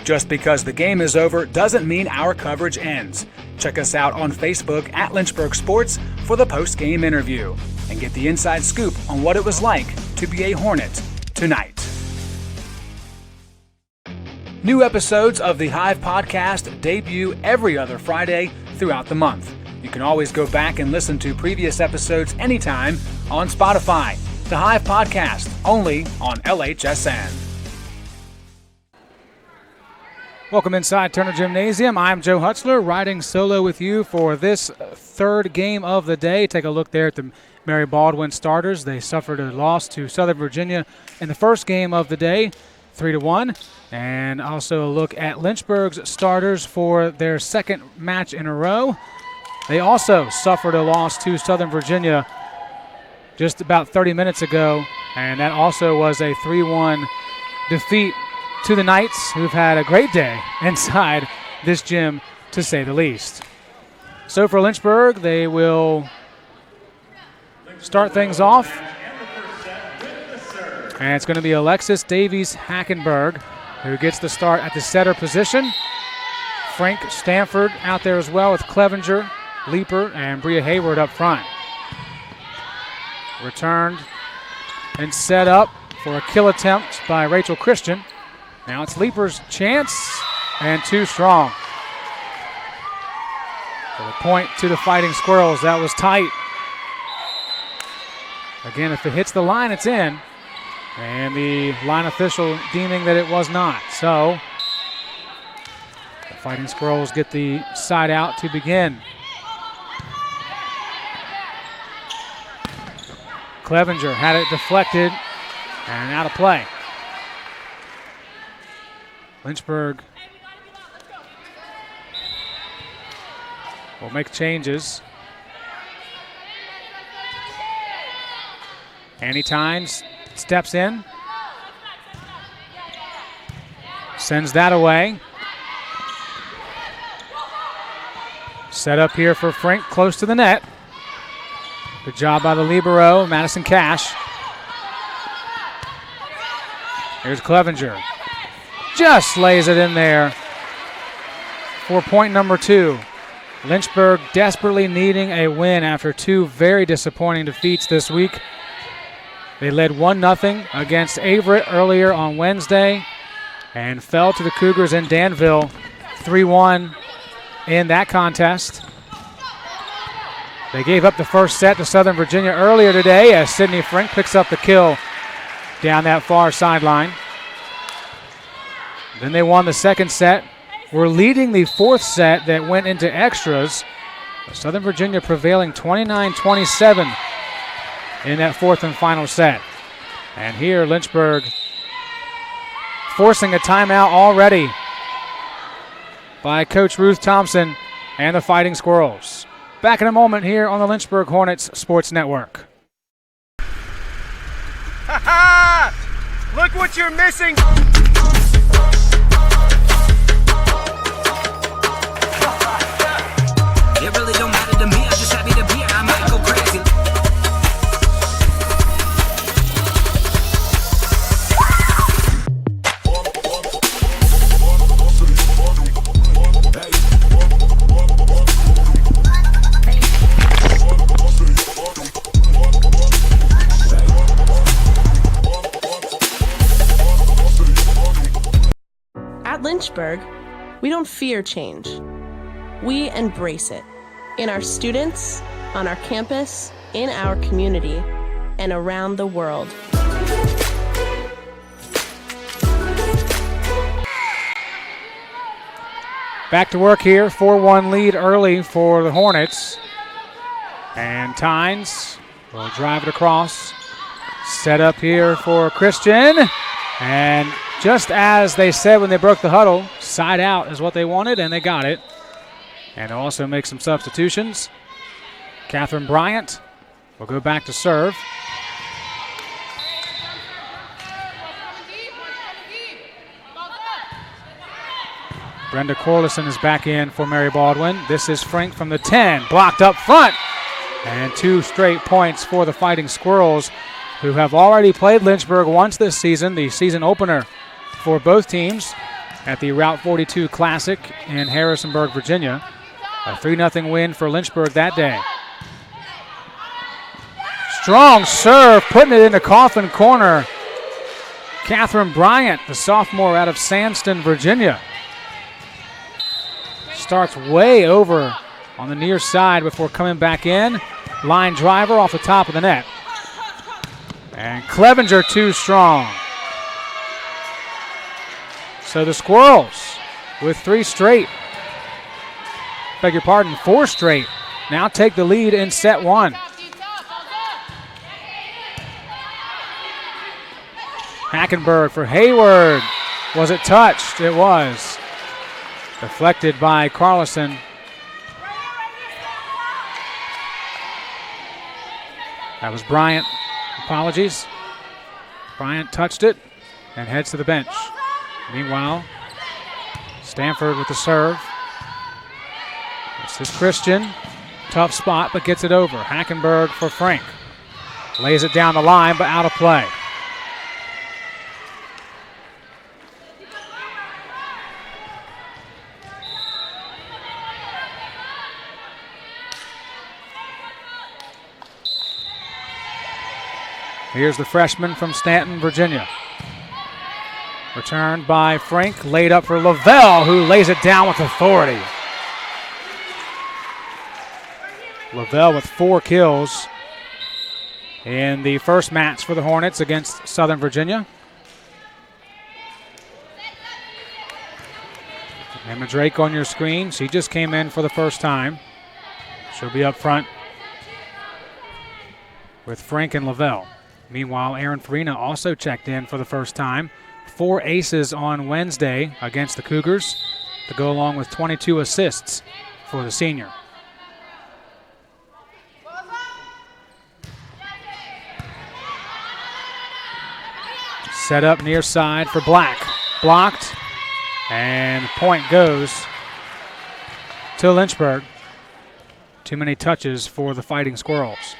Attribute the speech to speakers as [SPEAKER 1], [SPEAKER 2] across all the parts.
[SPEAKER 1] Just because the game is over doesn't mean our coverage ends. Check us out on Facebook at Lynchburg Sports for the post-game interview and get the inside scoop on what it was like to be a Hornet tonight. New episodes of the Hive podcast debut every other Friday throughout the month. You can always go back and listen to previous episodes anytime on Spotify. The Hive podcast, only on LHSN. Welcome inside Turner Gymnasium. I'm Joe Hutzler, riding solo with you for this third game of the day. Take a look there at the Mary Baldwin starters. They suffered a loss to Southern Virginia in the first game of the day, 3-1. And also a look at Lynchburg's starters for their second match in a row. They also suffered a loss to Southern Virginia just about 30 minutes ago, and that also was a 3-1 defeat to the Knights, who've had a great day inside this gym, to say the least. So for Lynchburg, they will start things off. And it's going to be Alexis Davies Hackenberg who gets the start at the setter position. Frank Stanford out there as well with Clevenger, Leeper, and Bria Hayward up front. Returned and set up for a kill attempt by Rachel Christian. Now it's Leeper's chance, and too strong. For the point to the Fighting Squirrels. That was tight. Again, if it hits the line, it's in. And the line official deeming that it was not. So the Fighting Squirrels get the side out to begin. Clevenger had it deflected and out of play. Lynchburg will make changes. Annie Tynes steps in. Sends that away. Set up here for Frank, close to the net. Good job by the libero, Madison Cash. Here's Clevenger. Just lays it in there for point number 2. Lynchburg desperately needing a win after two very disappointing defeats this week. They led 1-0 against Averett earlier on Wednesday and fell to the Cougars in Danville 3-1 in that contest. They gave up the first set to Southern Virginia earlier today as Sydney Frank picks up the kill down that far sideline. Then they won the second set. We're leading the fourth set that went into extras. Southern Virginia prevailing 29-27 in that fourth and final set. And here Lynchburg forcing a timeout already by Coach Ruth Thompson and the Fighting Squirrels. Back in a moment here on the Lynchburg Hornets Sports Network.
[SPEAKER 2] Look what you're missing. It really don't matter to me. I'm just happy to be here. I might go crazy.
[SPEAKER 3] At Lynchburg, we don't fear change. We embrace it. In our students, on our campus, in our community, and around the world.
[SPEAKER 1] Back to work here, 4-1 lead early for the Hornets. And Tynes will drive it across. Set up here for Christian. And just as they said when they broke the huddle, side out is what they wanted, and they got it. And they'll also make some substitutions. Catherine Bryant will go back to serve. Brenda Corlison is back in for Mary Baldwin. This is Frank from the 10, blocked up front. And 2 straight points for the Fighting Squirrels, who have already played Lynchburg once this season, the season opener for both teams. at the Route 42 Classic in Harrisonburg, Virginia. A 3-0 win for Lynchburg that day. Strong serve, putting it in the coffin corner. Catherine Bryant, the sophomore out of Sandston, Virginia. Starts way over on the near side before coming back in. Line driver off the top of the net. And Clevenger too strong. So the Squirrels with 4 straight, now take the lead in set 1. Hackenberg for Hayward. Was it touched? It was. Deflected by Carlson. That was Bryant. Apologies. Bryant touched it and heads to the bench. Meanwhile, Stanford with the serve. This is Christian. Tough spot, but gets it over. Hackenberg for Frank. Lays it down the line, but out of play. Here's the freshman from Stanton, Virginia. Returned by Frank, laid up for Lavelle, who lays it down with authority. Lavelle with 4 kills in the first match for the Hornets against Southern Virginia. Emma Drake on your screen. She just came in for the first time. She'll be up front with Frank and Lavelle. Meanwhile, Aaron Farina also checked in for the first time. 4 aces on Wednesday against the Cougars to go along with 22 assists for the senior. Set up near side for Black. Blocked, and the point goes to Lynchburg. Too many touches for the Fighting Squirrels.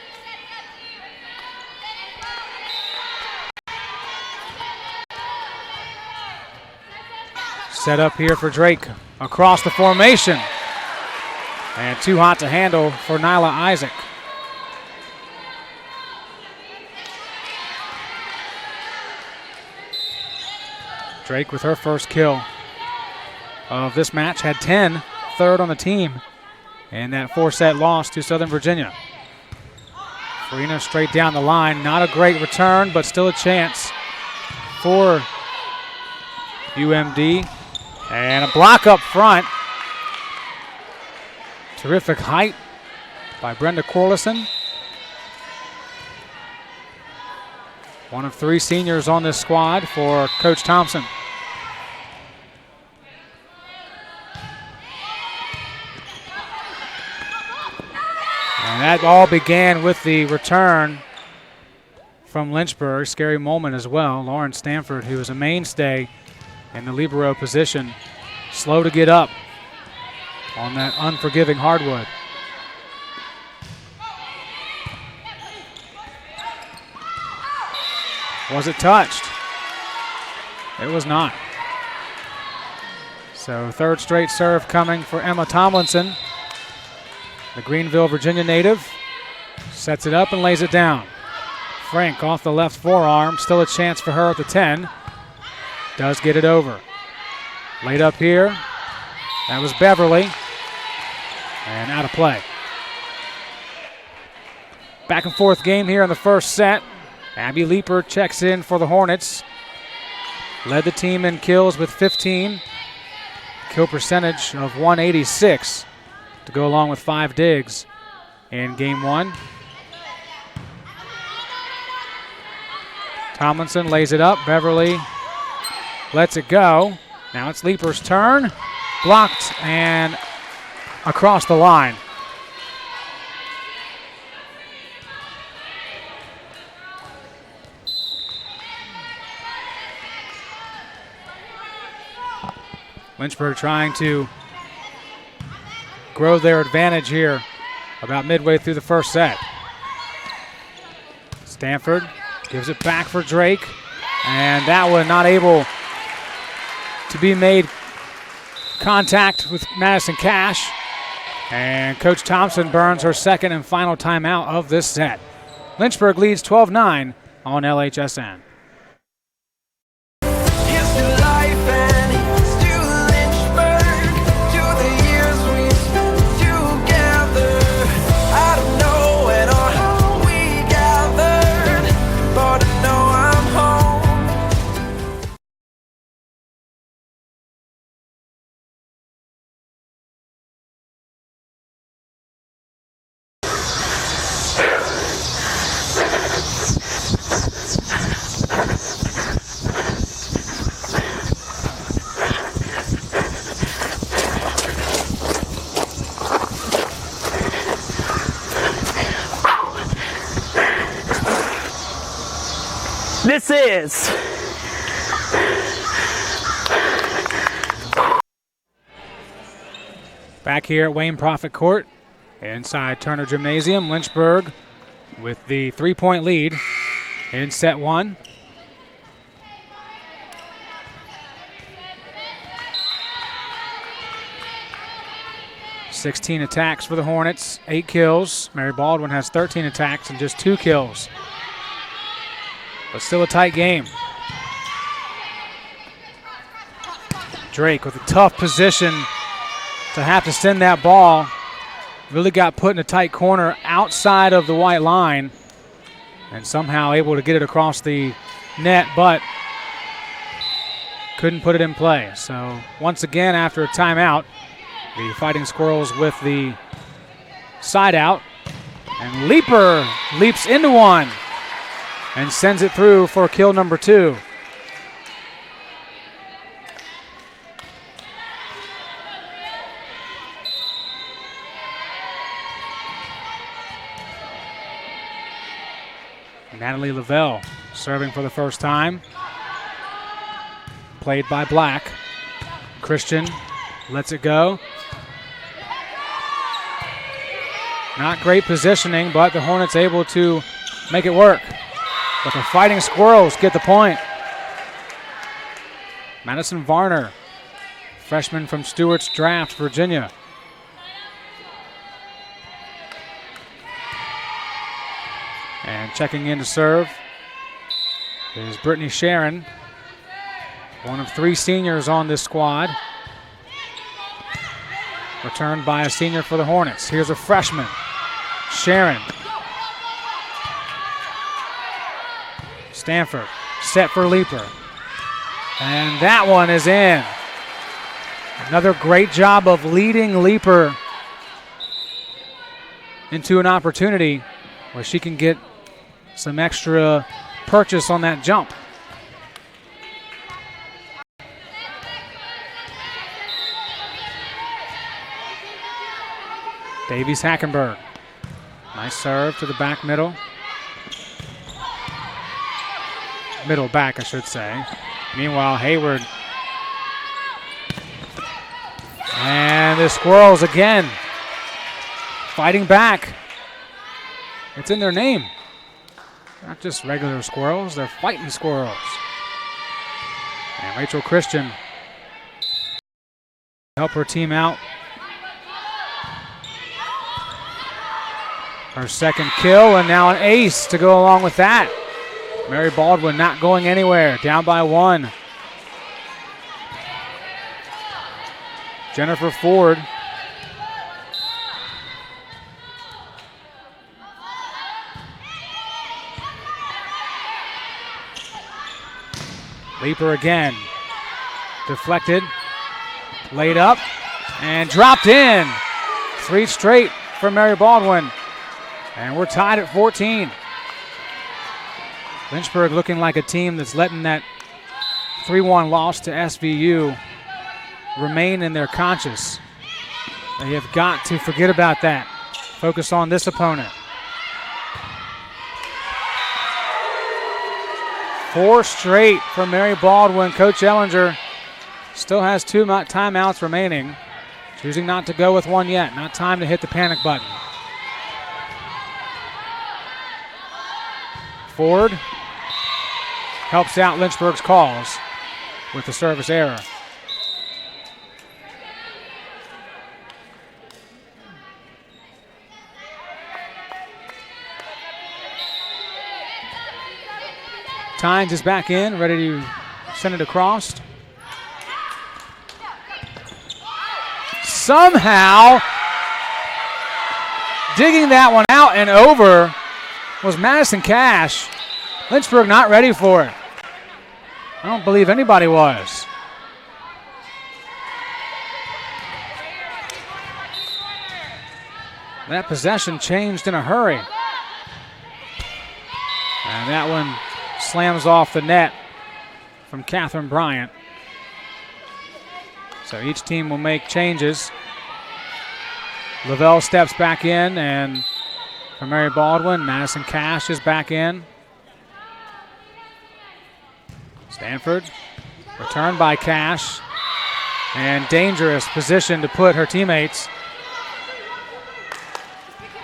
[SPEAKER 1] Set up here for Drake across the formation. And too hot to handle for Nyla Isaac. Drake with her first kill of this match, had 10, third on the team in that 4-set loss to Southern Virginia. Farina straight down the line. Not a great return, but still a chance for UMD. And a block up front. Terrific height by Brenda Corlison. One of 3 seniors on this squad for Coach Thompson. And that all began with the return from Lynchburg. Scary moment as well. Lauren Stanford, who is a mainstay in the libero position, slow to get up on that unforgiving hardwood. Was it touched? It was not. So 3rd straight serve coming for Emma Tomlinson, the Greenville, Virginia native. Sets it up and lays it down. Frank off the left forearm. Still a chance for her at the 10. Does get it over. Laid up here. That was Beverly. And out of play. Back and forth game here in the first set. Abby Leeper checks in for the Hornets. Led the team in kills with 15. Kill percentage of 186 to go along with 5 digs in game 1. Tomlinson lays it up. Beverly lets it go. Now it's Leeper's turn. Blocked and across the line. Lynchburg trying to grow their advantage here about midway through the first set. Stanford gives it back for Drake, and that one not able to be made contact with Madison Cash. And Coach Thompson burns her second and final timeout of this set. Lynchburg leads 12-9 on LHSN.
[SPEAKER 2] Here's to life and here's to Lynchburg, to the years we spent together. I don't know when or how we gathered, but I know I'm home.
[SPEAKER 4] This is
[SPEAKER 1] back here at Wayne Proffitt Court inside Turner Gymnasium. Lynchburg with the 3-point lead in set one. "16 attacks for the Hornets, 8 kills. Mary Baldwin has 13 attacks and just 2 kills. But still a tight game. Drake with a tough position to have to send that ball. Really got put in a tight corner outside of the white line and somehow able to get it across the net, but couldn't put it in play. So once again, after a timeout, the Fighting Squirrels with the side out, and Leaper leaps into one and sends it through for kill number 2. Natalie Lavelle serving for the first time. Played by Black. Christian lets it go. Not great positioning, but the Hornets able to make it work. But the Fighting Squirrels get the point. Madison Varner, freshman from Stewart's Draft, Virginia. And checking in to serve is Brittany Sharon, one of 3 seniors on this squad. Returned by a senior for the Hornets. Here's a freshman, Sharon. Stanford set for Leaper. And that one is in. Another great job of leading Leaper into an opportunity where she can get some extra purchase on that jump. Davies Hackenberg. Nice serve to the back middle. Middle back, I should say. Meanwhile, Hayward. And the Squirrels again fighting back. It's in their name. Not just regular squirrels, they're fighting squirrels. And Rachel Christian help her team out. Her second kill, and now an ace to go along with that. Mary Baldwin not going anywhere, down by 1. Jennifer Ford. Leaper again. Deflected, laid up, and dropped in. 3 straight for Mary Baldwin. And we're tied at 14. Lynchburg looking like a team that's letting that 3-1 loss to SVU remain in their conscience. They have got to forget about that. Focus on this opponent. 4 straight for Mary Baldwin. Coach Ellinger still has 2 timeouts remaining. Choosing not to go with one yet. Not time to hit the panic button. Ford helps out Lynchburg's calls with the service error. Tynes is back in, ready to send it across. Somehow, digging that one out and over was Madison Cash. Lynchburg not ready for it. I don't believe anybody was. That possession changed in a hurry. And that one slams off the net from Catherine Bryant. So each team will make changes. Lavelle steps back in, and for Mary Baldwin, Madison Cash is back in. Stanford, returned by Cash, and dangerous position to put her teammates.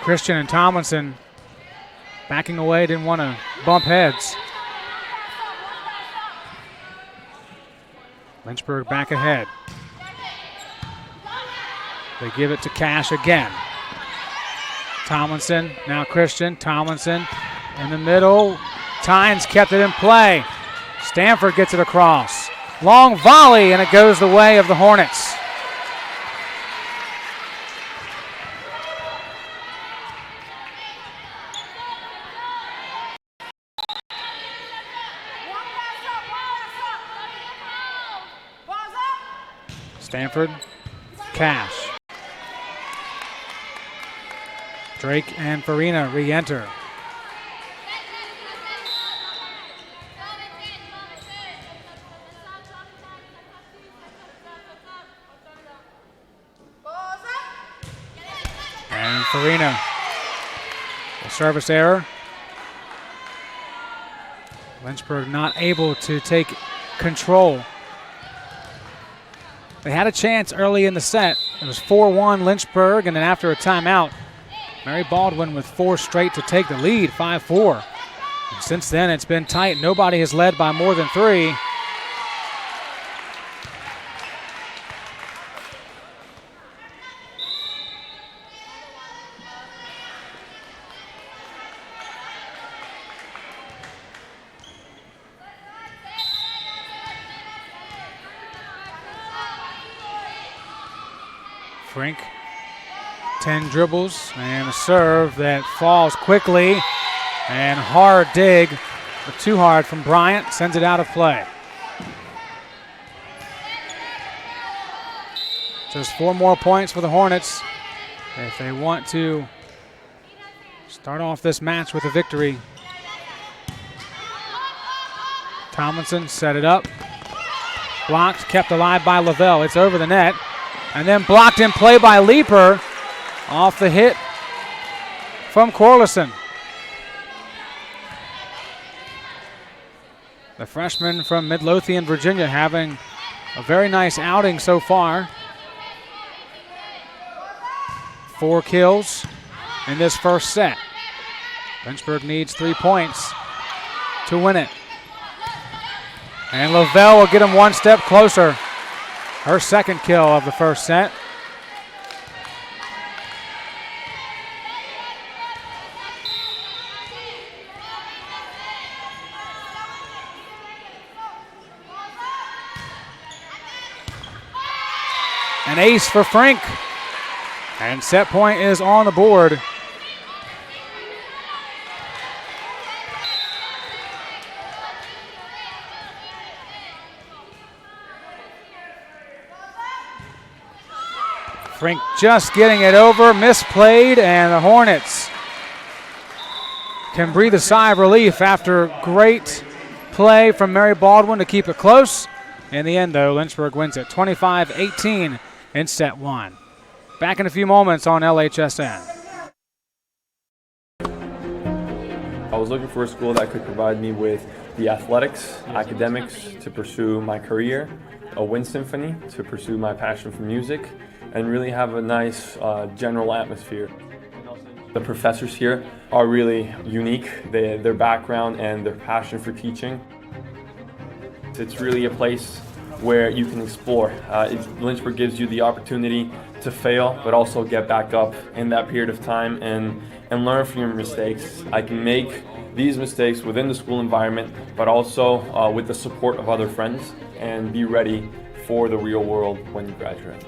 [SPEAKER 1] Christian and Tomlinson backing away, didn't want to bump heads. Lynchburg back ahead. They give it to Cash again. Tomlinson, now Christian. Tomlinson in the middle. Tynes kept it in play. Stanford gets it across. Long volley, and it goes the way of the Hornets. Stanford, Cash. Drake and Farina re-enter. And Farina, a service error. Lynchburg not able to take control. They had a chance early in the set. It was 4-1 Lynchburg, and then after a timeout, Mary Baldwin with 4 straight to take the lead, 5-4. And since then, it's been tight. Nobody has led by more than 3. Frink, 10 dribbles and a serve that falls quickly, and hard dig, but too hard from Bryant, sends it out of play. Just 4 more points for the Hornets if they want to start off this match with a victory. Tomlinson set it up, blocked, kept alive by Lavelle. It's over the net. And then blocked in play by Leeper off the hit from Corlison. The freshman from Midlothian, Virginia, having a very nice outing so far. 4 kills in this first set. Lynchburg needs 3 points to win it. And Lavelle will get him 1 step closer. Her second kill of the first set. An ace for Frink. And set point is on the board. Frink just getting it over, misplayed, and the Hornets can breathe a sigh of relief after great play from Mary Baldwin to keep it close. In the end, though, Lynchburg wins it 25-18 in set 1. Back in a few moments on LHSN.
[SPEAKER 4] I was looking for a school that could provide me with the athletics, academics to pursue my career, a wind symphony to pursue my passion for music, and really have a nice general atmosphere. The professors here are really unique, their background and their passion for teaching. It's really a place where you can explore. Lynchburg gives you the opportunity to fail, but also get back up in that period of time and learn from your mistakes. I can make these mistakes within the school environment, but also with the support of other friends, and be ready for the real world when you graduate.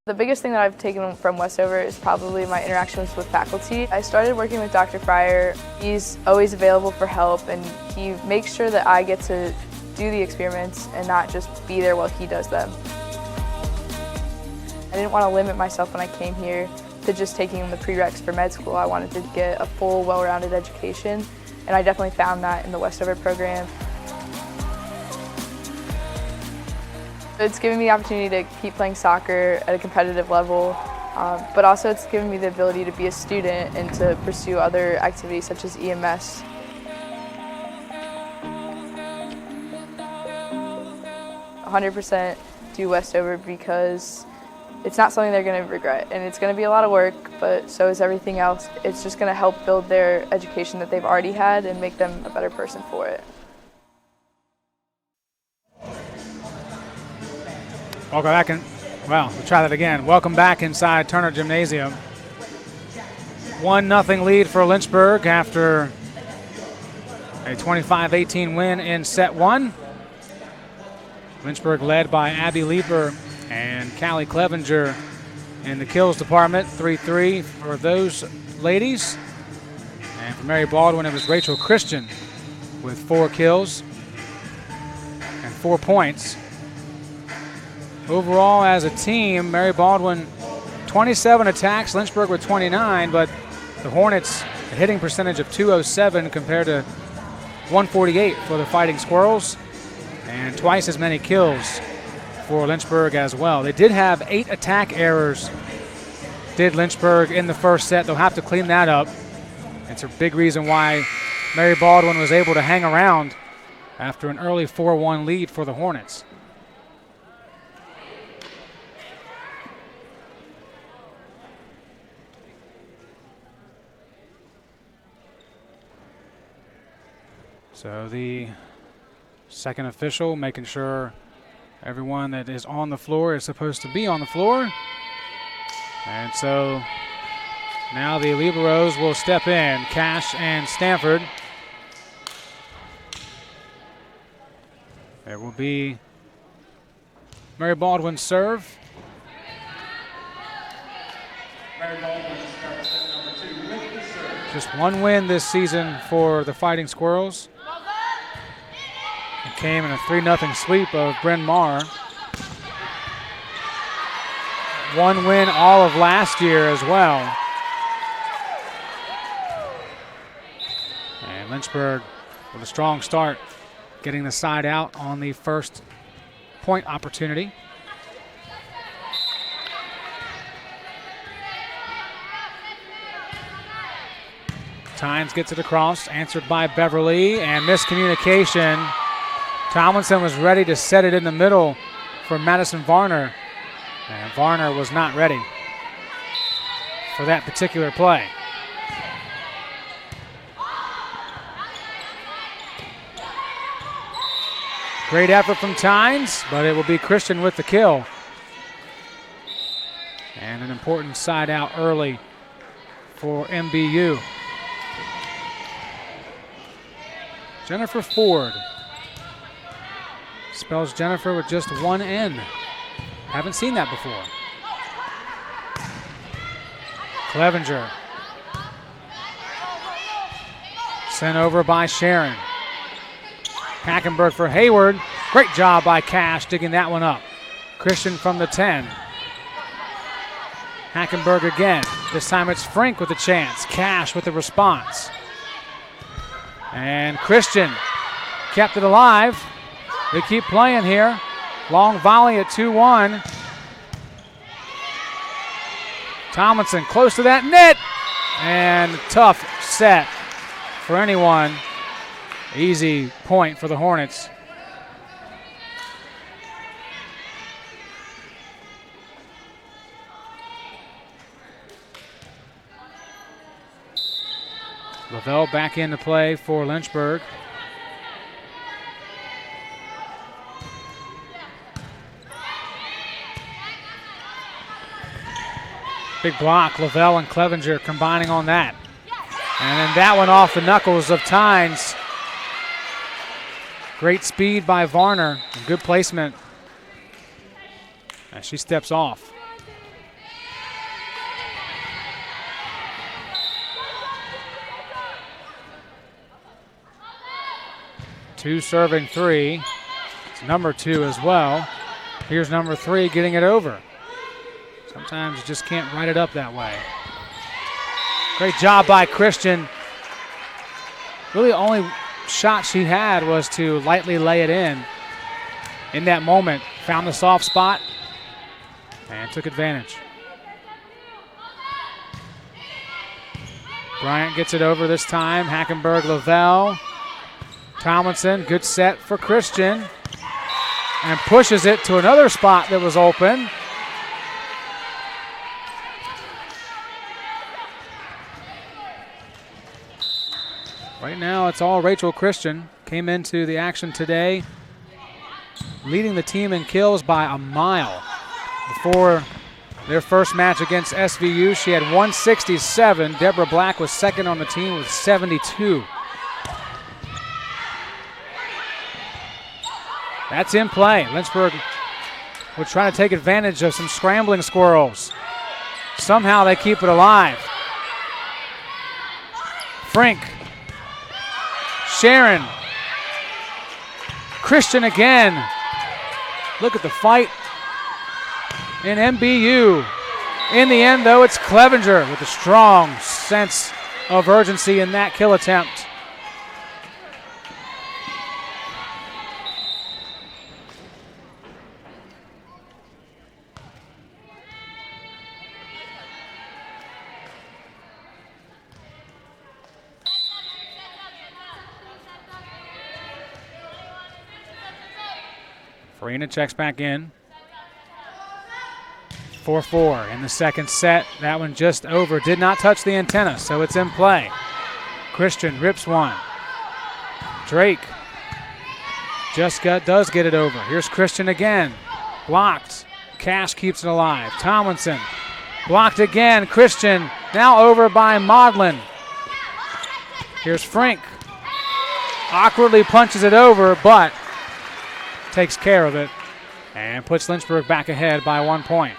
[SPEAKER 5] The biggest thing that I've taken from Westover is probably my interactions with faculty. I started working with Dr. Fryer. He's always available for help, and he makes sure that I get to do the experiments and not just be there while he does them. I didn't want to limit myself when I came here to just taking the prereqs for med school. I wanted to get a full, well-rounded education, and I definitely found that in the Westover program. It's given me the opportunity to keep playing soccer at a competitive level, but also it's given me the ability to be a student and to pursue other activities such as EMS. I 100% do Westover because it's not something they're going to regret, and it's going to be a lot of work, but so is everything else. It's just going to help build their education that they've already had and make them a better person for it.
[SPEAKER 1] Welcome back in. Well, we'll try that again. Welcome back inside Turner Gymnasium. 1-0 lead for Lynchburg after a 25-18 win in set one. Lynchburg led by Abby Leeper and Callie Clevenger in the kills department. 3-3 for those ladies. And for Mary Baldwin, it was Rachel Christian with 4 kills and 4 points. Overall, as a team, Mary Baldwin 27 attacks, Lynchburg with 29, but the Hornets a hitting percentage of .207 compared to 148 for the Fighting Squirrels, and twice as many kills for Lynchburg as well. They did have 8 attack errors, did Lynchburg in the first set. They'll have to clean that up. It's a big reason why Mary Baldwin was able to hang around after an early 4-1 lead for the Hornets. So the second official making sure everyone that is on the floor is supposed to be on the floor. And so now the liberos will step in, Cash and Stanford. There will be Mary Baldwin's serve. Mary Baldwin starts at number 2 with the serve. Just one win this season for the Fighting Squirrels. It came in a 3-0 sweep of Bryn Mawr. One win all of last year as well. And Lynchburg with a strong start, getting the side out on the first point opportunity. Tynes gets it across, answered by Beverly, and miscommunication. Tomlinson was ready to set it in the middle for Madison Varner, and Varner was not ready for that particular play. Great effort from Tynes, but it will be Christian with the kill. And an important side out early for MBU. Jennifer Ford. Spells Jennifer with just one N. Haven't seen that before. Clevenger. Sent over by Sharon. Hackenberg for Hayward. Great job by Cash digging that one up. Christian from the 10. Hackenberg again. This time it's Frink with a chance. Cash with the response. And Christian kept it alive. They keep playing here. Long volley at 2-1. Tomlinson close to that net. And tough set for anyone Easy point for the Hornets. Lavelle back into play for Lynchburg. Big block, Lavelle and Clevenger combining on that. And then that one off the knuckles of Tynes. Great speed by Varner, and good placement as she steps off. Two serving three. It's number 2 as well. Here's number 3 getting it over. Sometimes you just can't write it up that way. Great job by Christian. Really the only shot she had was to lightly lay it in that moment. Found the soft spot and took advantage. Bryant gets it over this time. Hackenberg, Lavelle. Tomlinson, good set for Christian. And pushes it to another spot that was open. Right now it's all Rachel Christian. Came into the action today leading the team in kills by a mile. Before their first match against SVU, she had 167. Deborah Black was second on the team with 72. That's in play. Lynchburg will try to take advantage of some scrambling squirrels. Somehow they keep it alive. Frink. Sharon. Christian again. Look at the fight in MBU. In the end, though, it's Clevenger with a strong sense of urgency in that kill attempt. Farina checks back in. 4-4 in the second set. That one just over. Did not touch the antenna, so it's in play. Christian rips one. Drake does get it over. Here's Christian again. Blocked. Cash keeps it alive. Tomlinson blocked again. Christian now over by Maudlin. Here's Frink. Awkwardly punches it over, but takes care of it and puts Lynchburg back ahead by 1 point.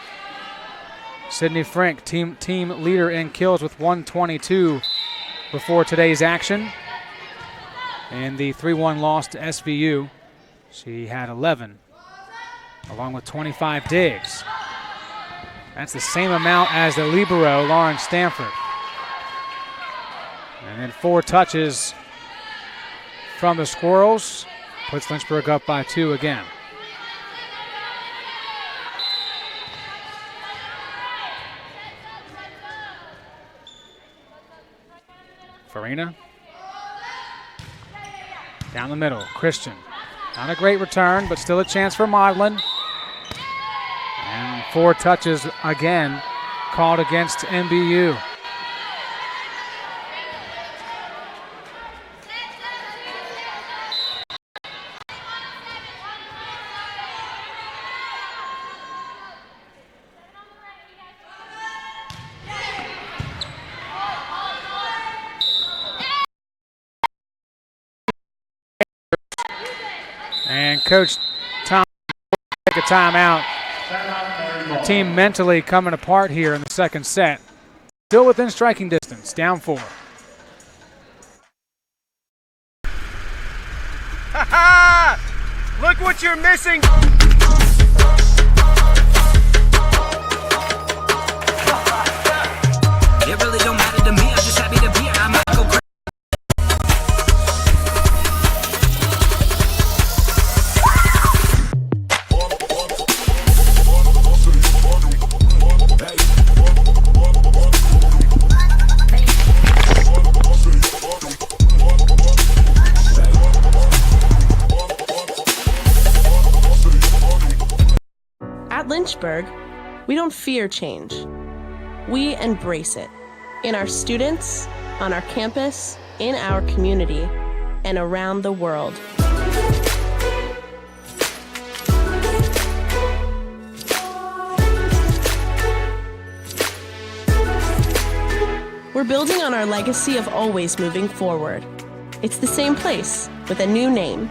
[SPEAKER 1] Sydney Frink, team leader in kills with 122 before today's action. And the 3-1 loss to SVU, she had 11, along with 25 digs. That's the same amount as the libero, Lauren Stanford. And then 4 touches from the Squirrels. Puts Lynchburg up by 2 again. Farina. Down the middle, Christian. Not a great return, but still a chance for Maudlin. And 4 touches again called against MBU. And Coach Tom take a timeout. The team mentally coming apart here in the second set. Still within striking distance, down 4.
[SPEAKER 6] Look what you're missing. It really don't matter to me. I'm just happy to be here. I might go crazy.
[SPEAKER 3] At Lynchburg, we don't fear change. We embrace it in our students, on our campus, in our community, and around the world. We're building on our legacy of always moving forward. It's the same place with a new name.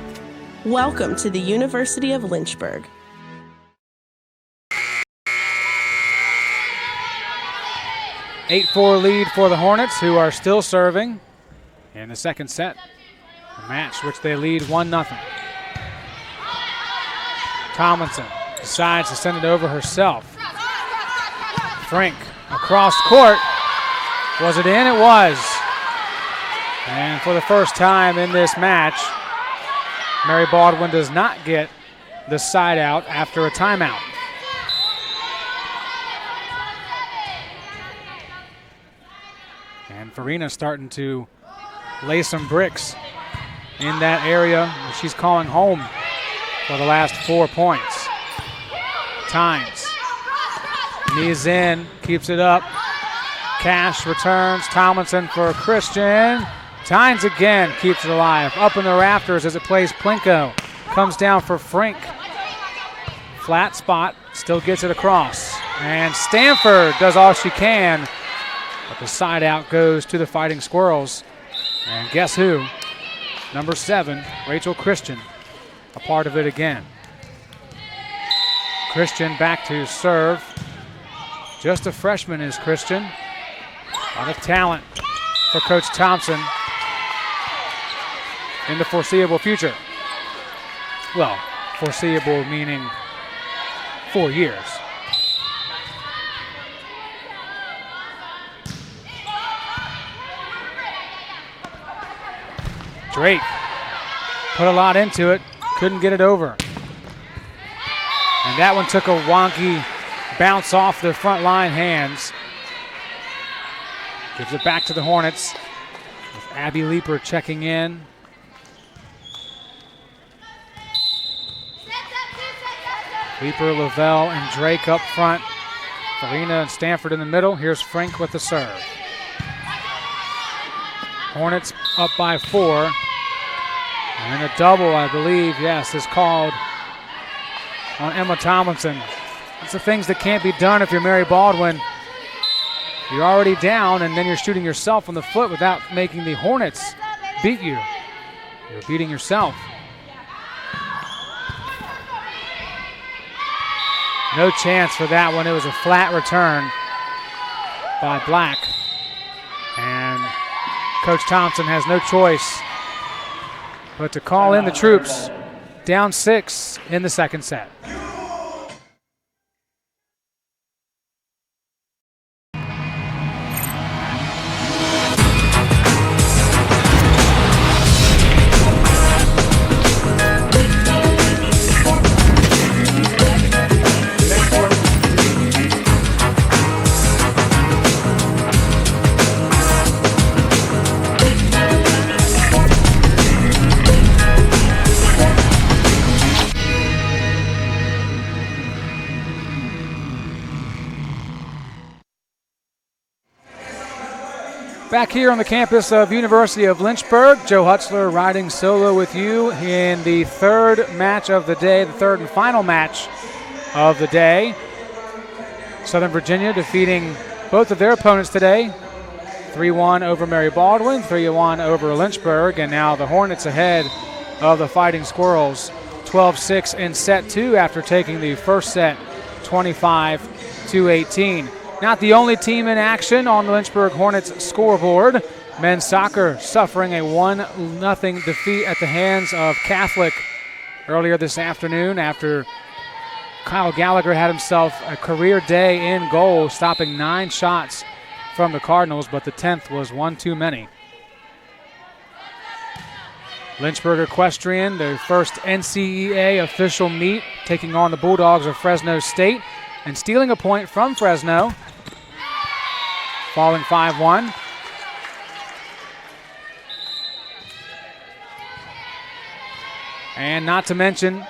[SPEAKER 3] Welcome to the University of Lynchburg.
[SPEAKER 1] Eight-4 lead for the Hornets, who are still serving in the second set. A match which they lead 1-0. Tomlinson decides to send it over herself. Frank across court. Was it in? It was. And for the first time in this match, Mary Baldwin does not get the side out after a timeout. And Farina starting to lay some bricks in that area she's calling home for the last 4 points. Tynes. Knees in, keeps it up. Cash returns. Tomlinson for Christian. Tynes again keeps it alive. Up in the rafters as it plays Plinko. Comes down for Frank. Flat spot. Still gets it across. And Stanford does all she can. But the side out goes to the Fighting Squirrels. And guess who? Number 7, Rachel Christian. A part of it again. Christian back to serve. Just a freshman is Christian. A lot of talent for Coach Thompson in the foreseeable future. Well, foreseeable meaning 4 years. Drake put a lot into it, couldn't get it over. And that one took a wonky bounce off the front line hands. Gives it back to the Hornets with Abby Leeper checking in. Leeper, Lavelle, and Drake up front. Farina and Stanford in the middle. Here's Frank with the serve. Hornets up by 4. And a double, I believe, yes, is called on Emma Tomlinson. It's the things that can't be done if you're Mary Baldwin. You're already down, and then you're shooting yourself on the foot without making the Hornets beat you. You're beating yourself. No chance for that one. It was a flat return by Black. And Coach Thompson has no choice but to call in the troops. Down 6 in the second set. Back here on the campus of University of Lynchburg, Joe Hutzler riding solo with you in the third match of the day, the third and final match of the day. Southern Virginia defeating both of their opponents today, 3-1 over Mary Baldwin, 3-1 over Lynchburg, and now the Hornets ahead of the Fighting Squirrels, 12-6 in set 2 after taking the first set 25-18. Not the only team in action on the Lynchburg Hornets scoreboard. Men's soccer suffering a 1-0 defeat at the hands of Catholic earlier this afternoon after Kyle Gallagher had himself a career day in goal, stopping 9 shots from the Cardinals, but the 10th was one too many. Lynchburg Equestrian, their first NCEA official meet, taking on the Bulldogs of Fresno State and stealing a point from Fresno, falling 5-1. And not to mention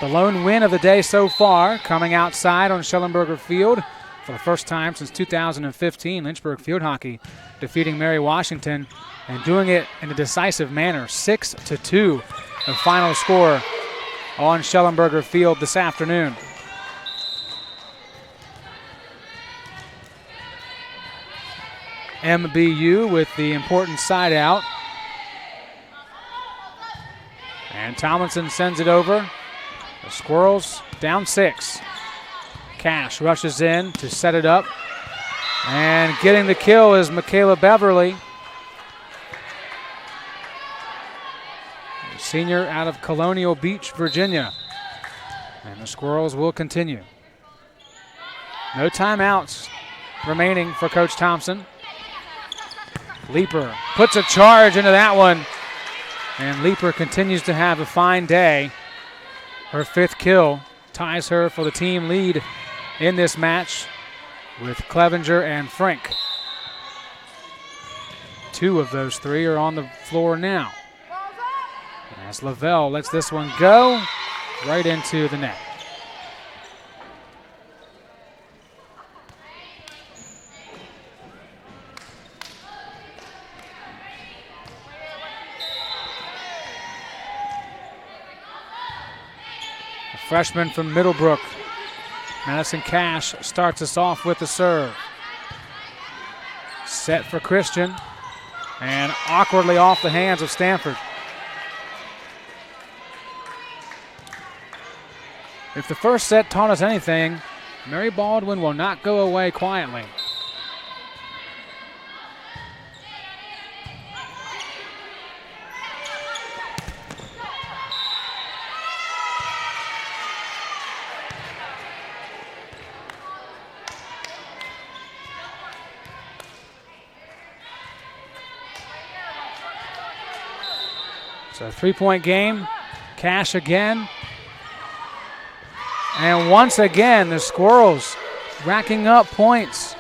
[SPEAKER 1] The lone win of the day so far, coming outside on Schellenberger Field for the first time since 2015. Lynchburg field hockey defeating Mary Washington and doing it in a decisive manner. 6-2, the final score on Schellenberger Field this afternoon. MBU with the important side out. And Tomlinson sends it over. The Squirrels down 6. Cash rushes in to set it up. And getting the kill is Michaela Beverly. A senior out of Colonial Beach, Virginia. And the Squirrels will continue. No timeouts remaining for Coach Thompson. Leeper puts a charge into that one. And Leeper continues to have a fine day. Her 5th kill ties her for the team lead in this match with Clevenger and Frank. 2 of those 3 are on the floor now. As Lavelle lets this one go right into the net. Freshman from Middlebrook, Madison Cash, starts us off with the serve. Set for Christian, and awkwardly off the hands of Stanford. If the first set taught us anything, Mary Baldwin will not go away quietly. So 3-point game, Cash again. And once again, the Squirrels racking up points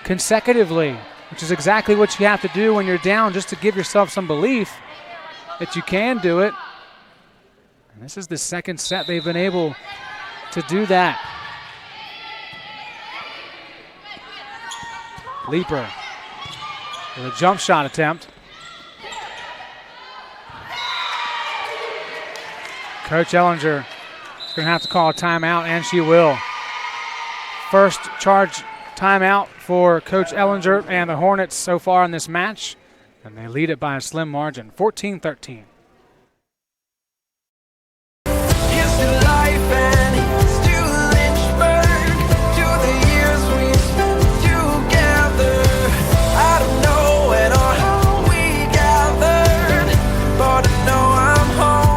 [SPEAKER 1] consecutively, which is exactly what you have to do when you're down, just to give yourself some belief that you can do it. And this is the second set they've been able to do that. Leeper with a jump shot attempt. Coach Ellinger is going to have to call a timeout, and she will. First charge timeout for Coach Ellinger and the Hornets so far in this match, and they lead it by a slim margin, 14-13.
[SPEAKER 2] Here's to life and here's to Lynchburg, to the years we spent together. I don't know when or how we gathered, but I know I'm home.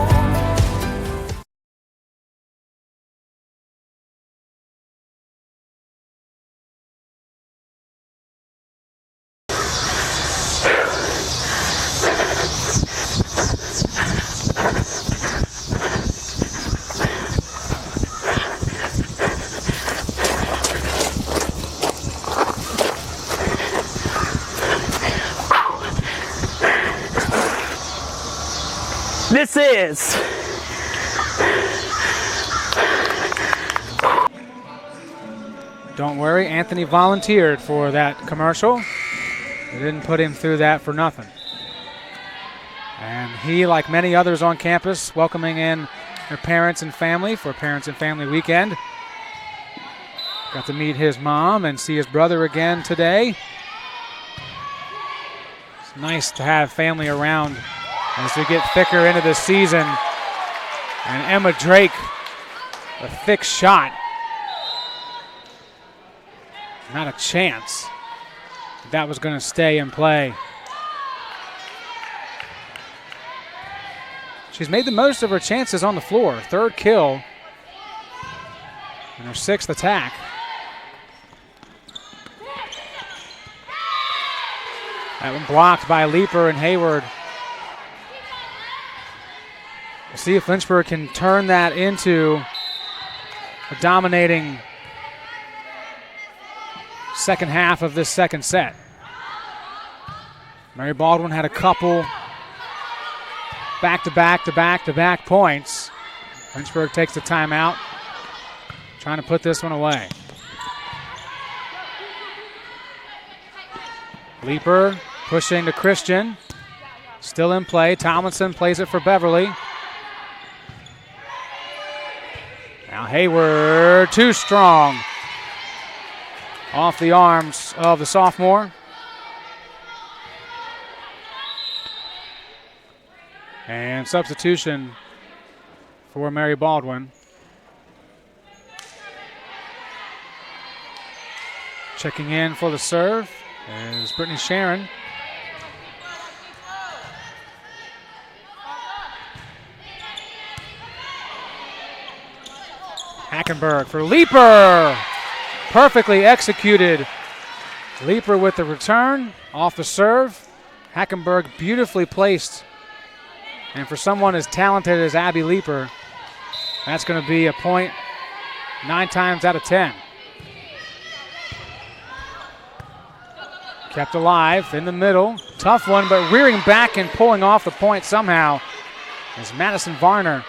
[SPEAKER 7] This is
[SPEAKER 1] Don't worry, Anthony volunteered for that commercial. They didn't put him through that for nothing. And he, like many others on campus, welcoming in their parents and family for Parents and Family Weekend. Got to meet his mom and see his brother again today. It's nice to have family around as we get thicker into the season. And Emma Drake, a thick shot. Not a chance that was going to stay in play. She's made the most of her chances on the floor. 3rd kill and her 6th attack. That one blocked by Leeper and Hayward. We'll see if Lynchburg can turn that into a dominating second half of this second set. Mary Baldwin had a couple back-to-back points. Lynchburg takes the timeout, trying to put this one away. Leaper pushing to Christian. Still in play. Tomlinson plays it for Beverly. Now Hayward, too strong. Off the arms of the sophomore. And substitution for Mary Baldwin. Checking in for the serve is Brittany Sharon. Hackenberg for Leaper. Perfectly executed. Leaper with the return off the serve. Hackenberg beautifully placed. And for someone as talented as Abby Leaper, that's going to be a point 9 times out of 10. Kept alive in the middle. Tough one, but rearing back and pulling off the point somehow is Madison Varner.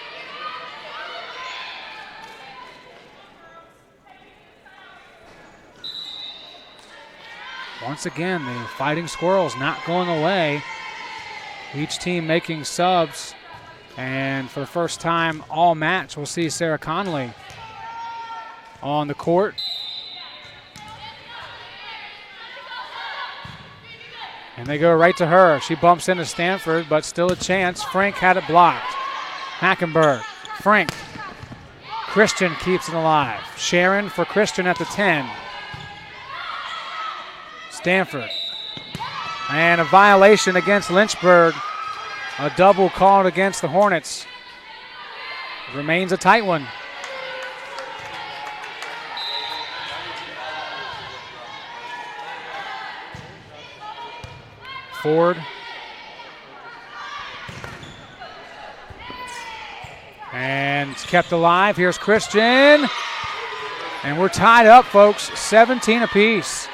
[SPEAKER 1] Once again, the Fighting Squirrels not going away. Each team making subs. And for the first time all match, we'll see Sarah Connolly on the court. And they go right to her. She bumps into Stanford, but still a chance. Frank had it blocked. Hackenberg, Frank. Christian keeps it alive. Sharon for Christian at the 10. Stanford. And a violation against Lynchburg. A double called against the Hornets. It remains a tight one. Ford. And it's kept alive. Here's Christian. And we're tied up, folks. 17 apiece.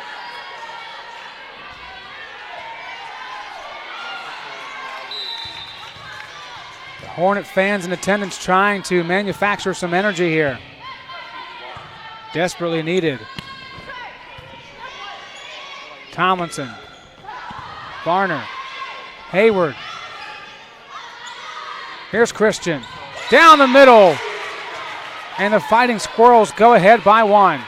[SPEAKER 1] Hornet fans in attendance trying to manufacture some energy here. Desperately needed. Tomlinson. Varner. Hayward. Here's Christian. Down the middle. And the Fighting Squirrels go ahead by 1.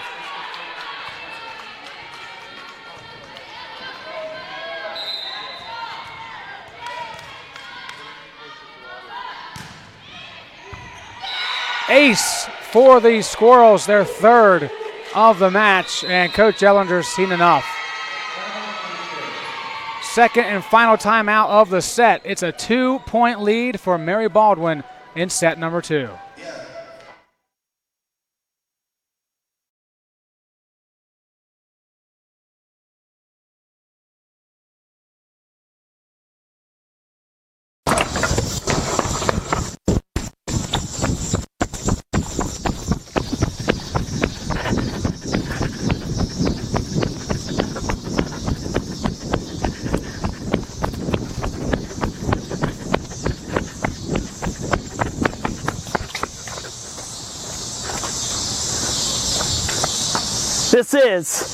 [SPEAKER 1] Ace for the Squirrels, their 3rd of the match, and Coach Ellinger's seen enough. Second and final timeout of the set. It's a 2-point lead for Mary Baldwin in set number 2.
[SPEAKER 7] This is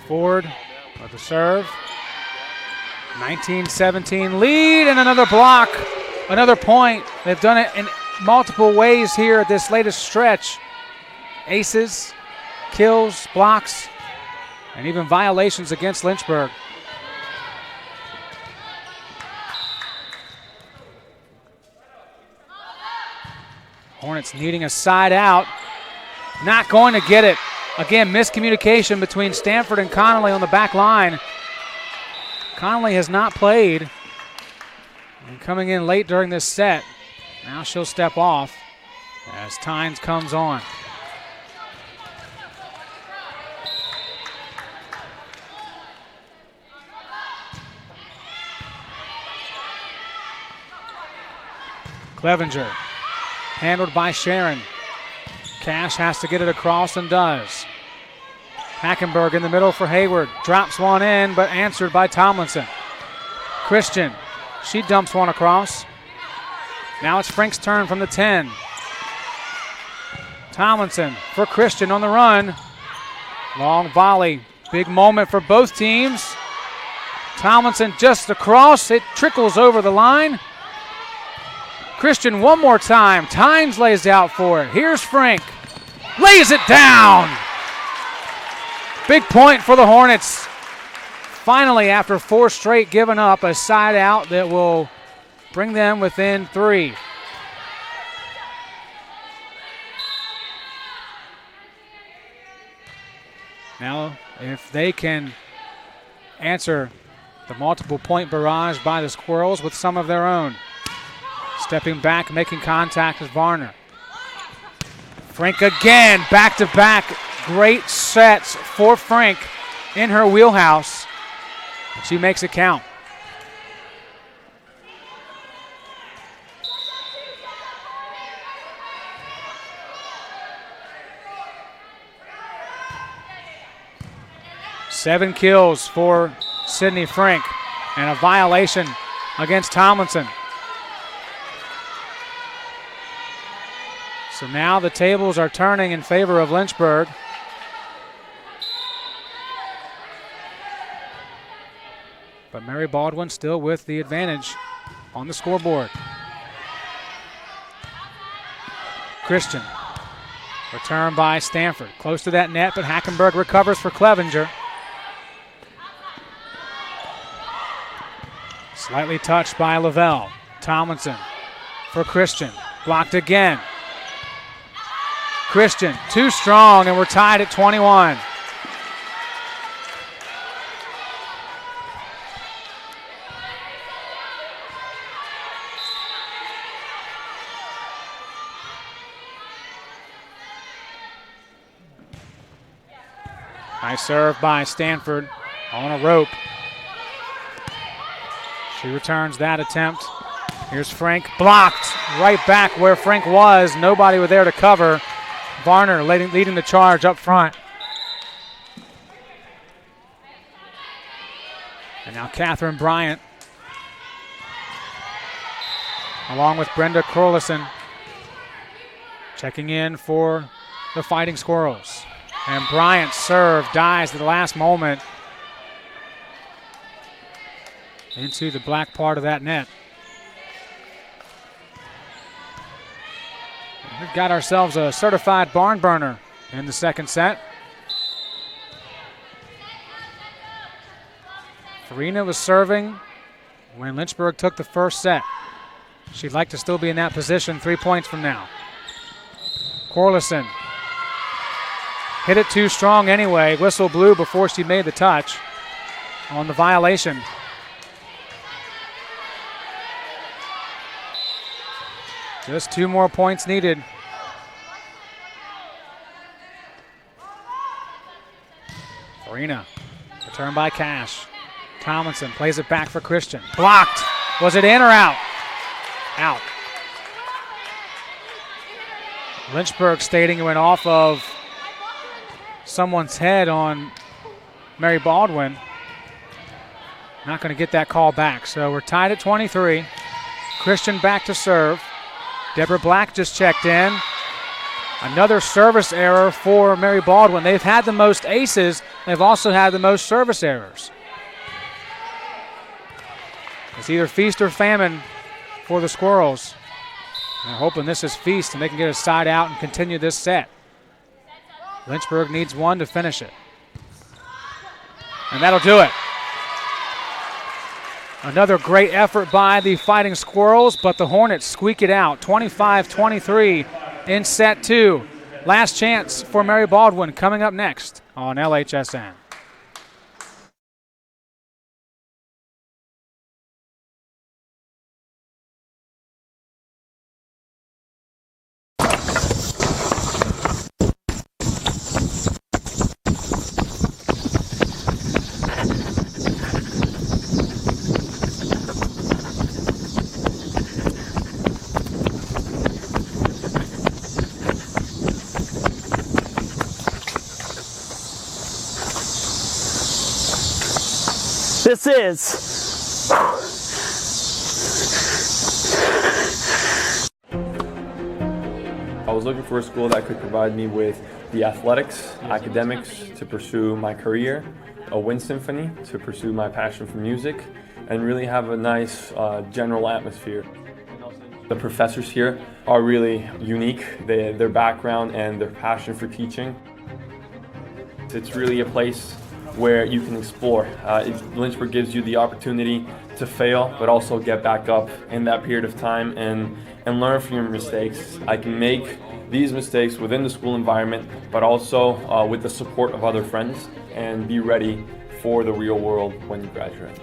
[SPEAKER 1] Ford with the serve. 19-17 lead and another block, another point. They've done it in multiple ways here at this latest stretch. Aces, kills, blocks, and even violations against Lynchburg. Hornets needing a side out. Not going to get it. Again, miscommunication between Stanford and Connolly on the back line. Connolly has not played. And coming in late during this set. Now she'll step off. as Tynes comes on. Clevenger, handled by Sharon. Cash has to get it across and does. Hackenberg in the middle for Hayward. Drops one in, but answered by Tomlinson. Christian, she dumps one across. Now it's Frank's turn from the 10. Tomlinson for Christian on the run. Long volley. Big moment for both teams. Tomlinson just across. It trickles over the line. Christian one more time. Tynes lays out for it. Here's Frank. Lays it down. Big point for the Hornets. Finally, after 4 straight giving up, a side out that will bring them within 3. Now, if they can answer the multiple point barrage by the Squirrels with some of their own. Stepping back, making contact with Varner. Frank again, back-to-back great sets for Frank in her wheelhouse. She makes it count. Seven kills for Sydney Frank and a violation against Tomlinson. So now the tables are turning in favor of Lynchburg. But Mary Baldwin still with the advantage on the scoreboard. Christian. Return by Stanford. Close to that net, but Hackenberg recovers for Clevenger. Slightly touched by Lavelle. Tomlinson for Christian. Blocked again. Christian, too strong, and we're tied at 21. Nice serve by Stanford on a rope. She returns that attempt. Here's Frank, blocked right back where Frank was. Nobody was there to cover. Varner leading the charge up front. And now Catherine Bryant, along with Brenda Corlison, checking in for the Fighting Squirrels. And Bryant's serve dies at the last moment into the black part of that net. We've got ourselves a certified barn burner in the second set. Farina was serving when Lynchburg took the first set. She'd like to still be in that position 3 points from now. Corlison hit it too strong anyway. Whistle blew before she made the touch on the violation. Just 2 more points needed. Farina, return by Cash. Tomlinson plays it back for Christian. Blocked. Was it in or out? Out. Lynchburg stating it went off of someone's head on Mary Baldwin. Not going to get that call back. So we're tied at 23. Christian back to serve. Deborah Black just checked in. Another service error for Mary Baldwin. They've had the most aces. They've also had the most service errors. It's either feast or famine for the Squirrels. They're hoping this is feast and they can get a side out and continue this set. Lynchburg needs one to finish it. And that'll do it. Another great effort by the Fighting Squirrels, but the Hornets squeak it out. 25-23 in set 2. Last chance for Mary Baldwin coming up next on LHSN.
[SPEAKER 7] This is.
[SPEAKER 4] I was looking for a school that could provide me with the athletics, academics to pursue my career, a wind symphony to pursue my passion for music, and really have a nice general atmosphere. The professors here are really unique, their background and their passion for teaching. It's really a place where you can explore. Lynchburg gives you the opportunity to fail, but also get back up in that period of time and learn from your mistakes. I can make these mistakes within the school environment, but also with the support of other friends, and be ready for the real world when you graduate.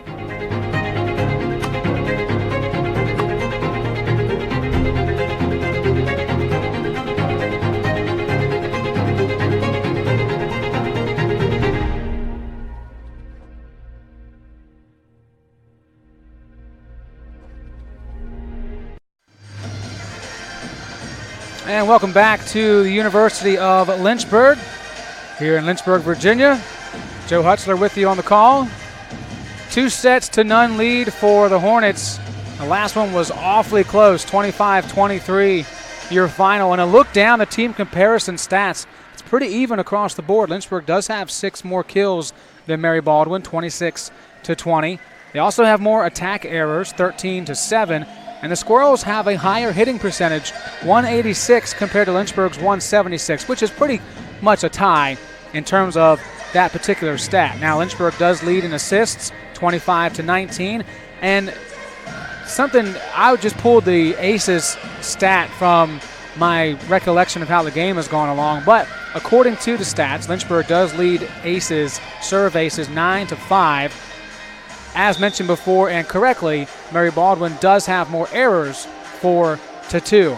[SPEAKER 1] And welcome back to the University of Lynchburg, here in Lynchburg, Virginia. Joe Hutzler with you on the call. 2-0 lead for the Hornets. The last one was awfully close, 25-23, your final. And a look down the team comparison stats, it's pretty even across the board. Lynchburg does have 6 more kills than Mary Baldwin, 26-20. They also have more attack errors, 13-7. And the Squirrels have a higher hitting percentage, 186 compared to Lynchburg's 176, which is pretty much a tie in terms of that particular stat. Now, Lynchburg does lead in assists, 25-19. And something, I just pulled the aces stat from my recollection of how the game has gone along. But according to the stats, Lynchburg does lead aces, serve aces, 9-5. As mentioned before and correctly, Mary Baldwin does have more errors, 4-2.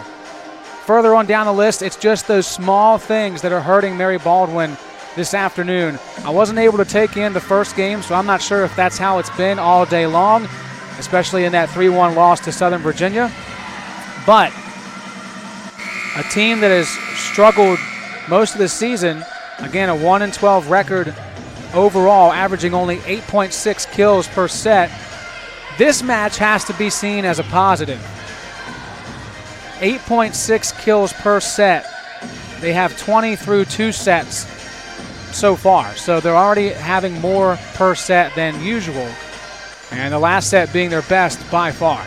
[SPEAKER 1] Further on down the list, it's just those small things that are hurting Mary Baldwin this afternoon. I wasn't able to take in the first game, so I'm not sure if that's how it's been all day long, especially in that 3-1 loss to Southern Virginia. But a team that has struggled most of the season, again, a 1-12 record overall, averaging only 8.6 kills per set. This match has to be seen as a positive. 8.6 kills per set. They have 20 through 2 sets so far, so they're already having more per set than usual, and the last set being their best by far.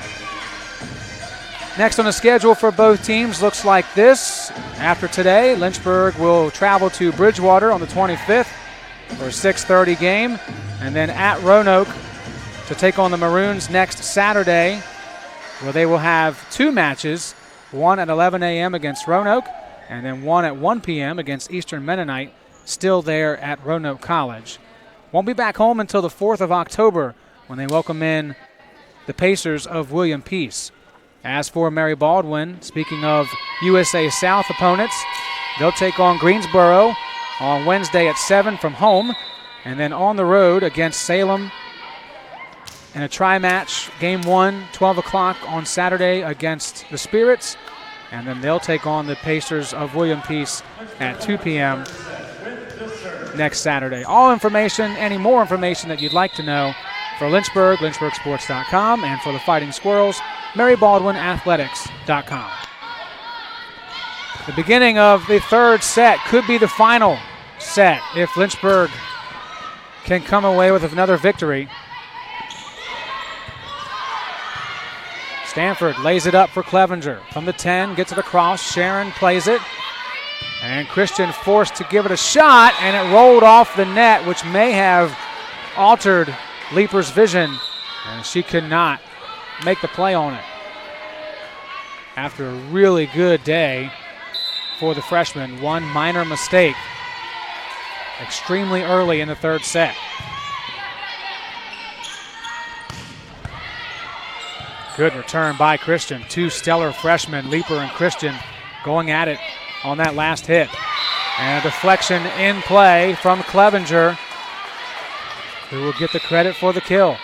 [SPEAKER 1] Next on the schedule for both teams looks like this. After today, Lynchburg will travel to Bridgewater on the 25th for a 6:30 game, and then at Roanoke to take on the Maroons next Saturday, where they will have 2 matches, one at 11 a.m. against Roanoke, and then one at 1 p.m. against Eastern Mennonite, still there at Roanoke College. Won't be back home until the 4th of October when they welcome in the Pacers of William Peace. As for Mary Baldwin, speaking of USA South opponents, they'll take on Greensboro on Wednesday at 7 from home, and then on the road against Salem in a tri-match, game 1, 12 o'clock on Saturday against the Spirits, and then they'll take on the Pacers of William Peace at 2 p.m. next Saturday. All information, any more information that you'd like to know for Lynchburg, lynchburgsports.com, and for the Fighting Squirrels, marybaldwinathletics.com. The beginning of the third set could be the final set if Lynchburg can come away with another victory. Stanford lays it up for Clevenger. From the 10, gets it across. Sharon plays it. And Christian forced to give it a shot, and it rolled off the net, which may have altered Leaper's vision, and she could not make the play on it. After a really good day for the freshman, one minor mistake extremely early in the third set. Good return by Christian. 2 stellar freshmen, Leaper and Christian, going at it on that last hit. And a deflection in play from Clevenger, who will get the credit for the kill.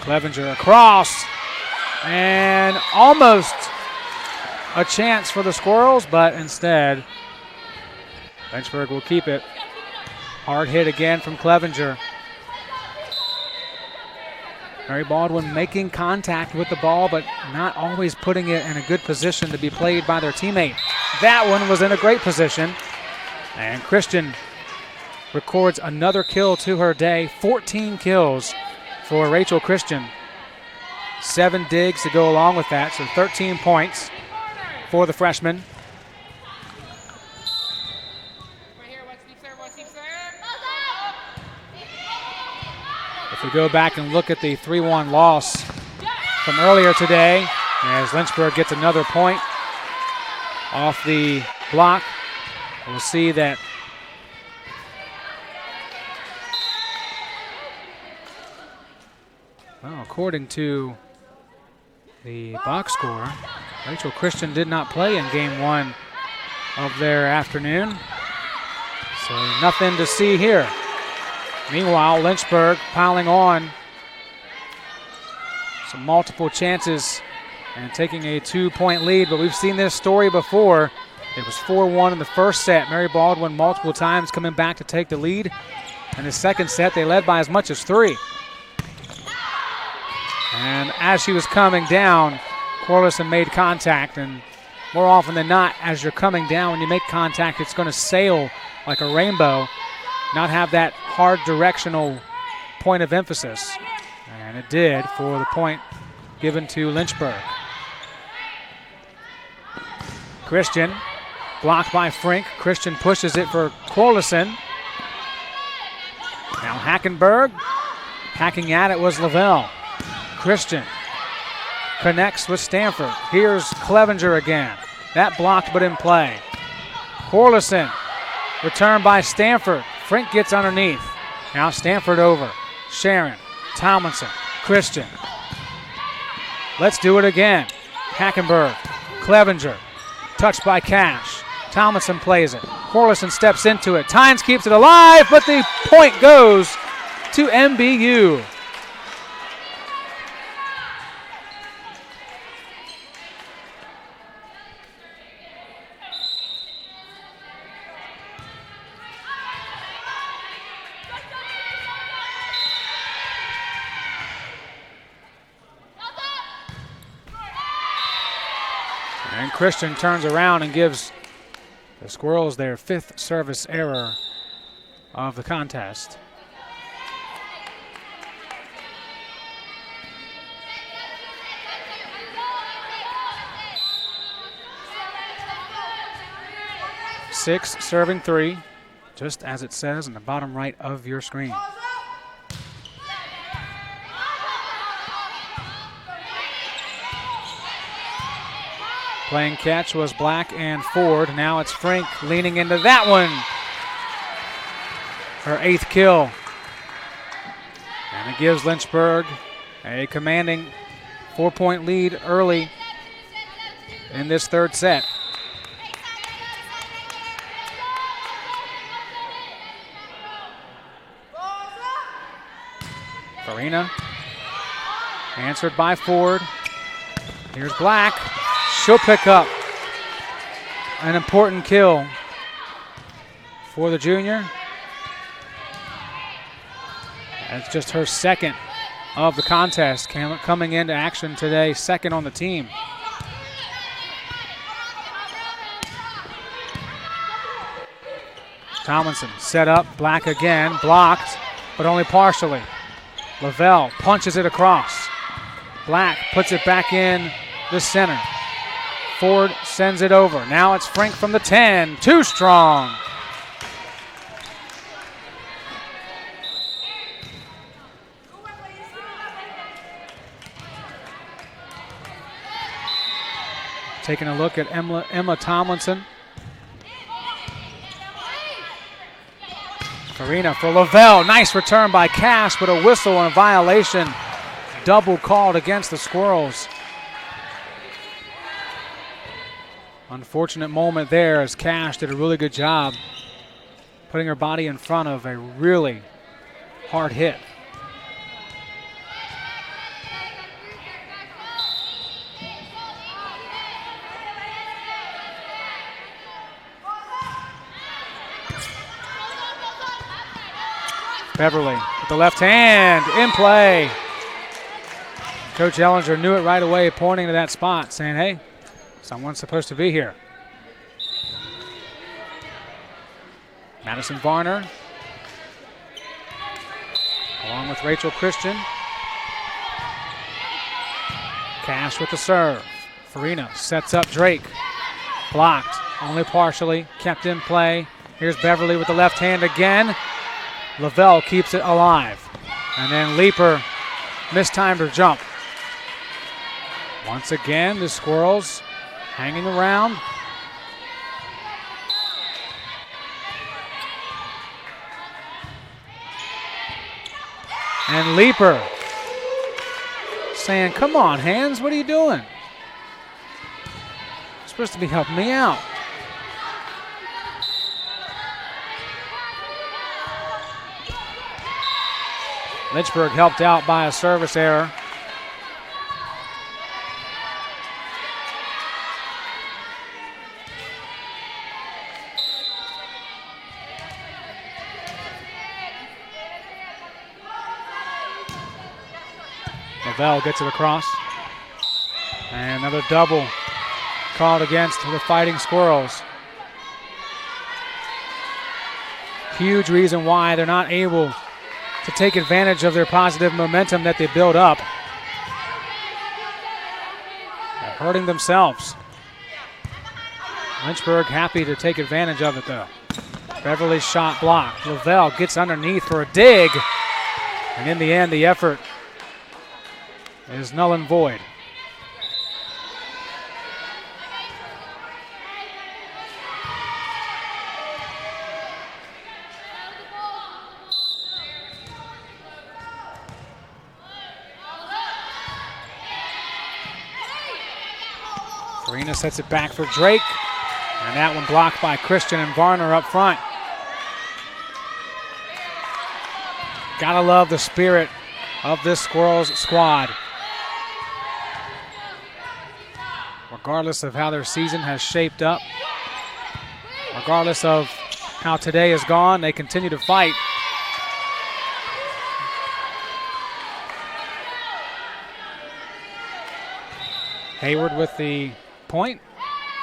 [SPEAKER 1] Clevenger across, and almost a chance for the Squirrels, but instead Lynchburg will keep it. Hard hit again from Clevenger. Mary Baldwin making contact with the ball, but not always putting it in a good position to be played by their teammate. That one was in a great position. And Christian records another kill to her day. 14 kills for Rachel Christian. 7 digs to go along with that, so 13 points for the freshman. If we go back and look at the 3-1 loss from earlier today, as Lynchburg gets another point off the block, we'll see that according to the box score, Rachel Christian did not play in game 1 of their afternoon, so nothing to see here. Meanwhile, Lynchburg piling on some multiple chances and taking a 2-point lead, but we've seen this story before. It was 4-1 in the first set. Mary Baldwin multiple times coming back to take the lead. In the second set, they led by as much as 3. And as she was coming down, Corlissen made contact, and more often than not, as you're coming down, when you make contact, it's going to sail like a rainbow, not have that hard directional point of emphasis. And it did for the point given to Lynchburg. Christian, blocked by Frink. Christian pushes it for Corlissen. Now Hackenberg. Hacking at it was Lavelle. Christian connects with Stanford. Here's Clevenger again. That blocked but in play. Corlissen, returned by Stanford. Frink gets underneath. Now Stanford over. Sharon, Tomlinson, Christian. Let's do it again. Hackenberg, Clevenger, touched by Cash. Tomlinson plays it. Corlissen steps into it. Tynes keeps it alive, but the point goes to MBU. And Christian turns around and gives the Squirrels their 5th service error of the contest. Six serving 3, just as it says in the bottom right of your screen. Playing catch was Black and Ford. Now it's Frink leaning into that one. Her 8th kill. And it gives Lynchburg a commanding 4-point lead early in this 3rd set. Farina answered by Ford. Here's Black. She'll pick up an important kill for the junior. That's just her 2nd of the contest, coming into action today, 2nd on the team. Tomlinson set up, Black again, blocked, but only partially. Lavelle punches it across. Black puts it back in the center. Ford sends it over. Now it's Frink from the 10. Too strong. Taking a look at Emma Tomlinson. Farina for Lavelle. Nice return by Cash, but a whistle and a violation. Double called against the Squirrels. Unfortunate moment there as Cash did a really good job putting her body in front of a really hard hit. Beverly with the left hand, in play. Coach Ellinger knew it right away, pointing to that spot, saying, hey, someone's supposed to be here. Madison Varner, along with Rachel Christian. Cash with the serve. Farina sets up Drake. Blocked, only partially, kept in play. Here's Beverly with the left hand again. Lavelle keeps it alive. And then Leaper mistimed her jump. Once again, the Squirrels hanging around. And Leaper saying, come on, Hands, what are you doing? You're supposed to be helping me out. Lynchburg helped out by a service error. Lavelle gets it across. And another double called against the Fighting Squirrels. Huge reason why they're not able to take advantage of their positive momentum that they build up. They're hurting themselves. Lynchburg happy to take advantage of it though. Beverly's shot blocked. Lavelle gets underneath for a dig. And in the end, the effort is null and void. Farina sets it back for Drake. And that one blocked by Christian and Varner up front. Gotta love the spirit of this Squirrels squad. Regardless of how their season has shaped up, regardless of how today has gone, they continue to fight. Hayward with the point,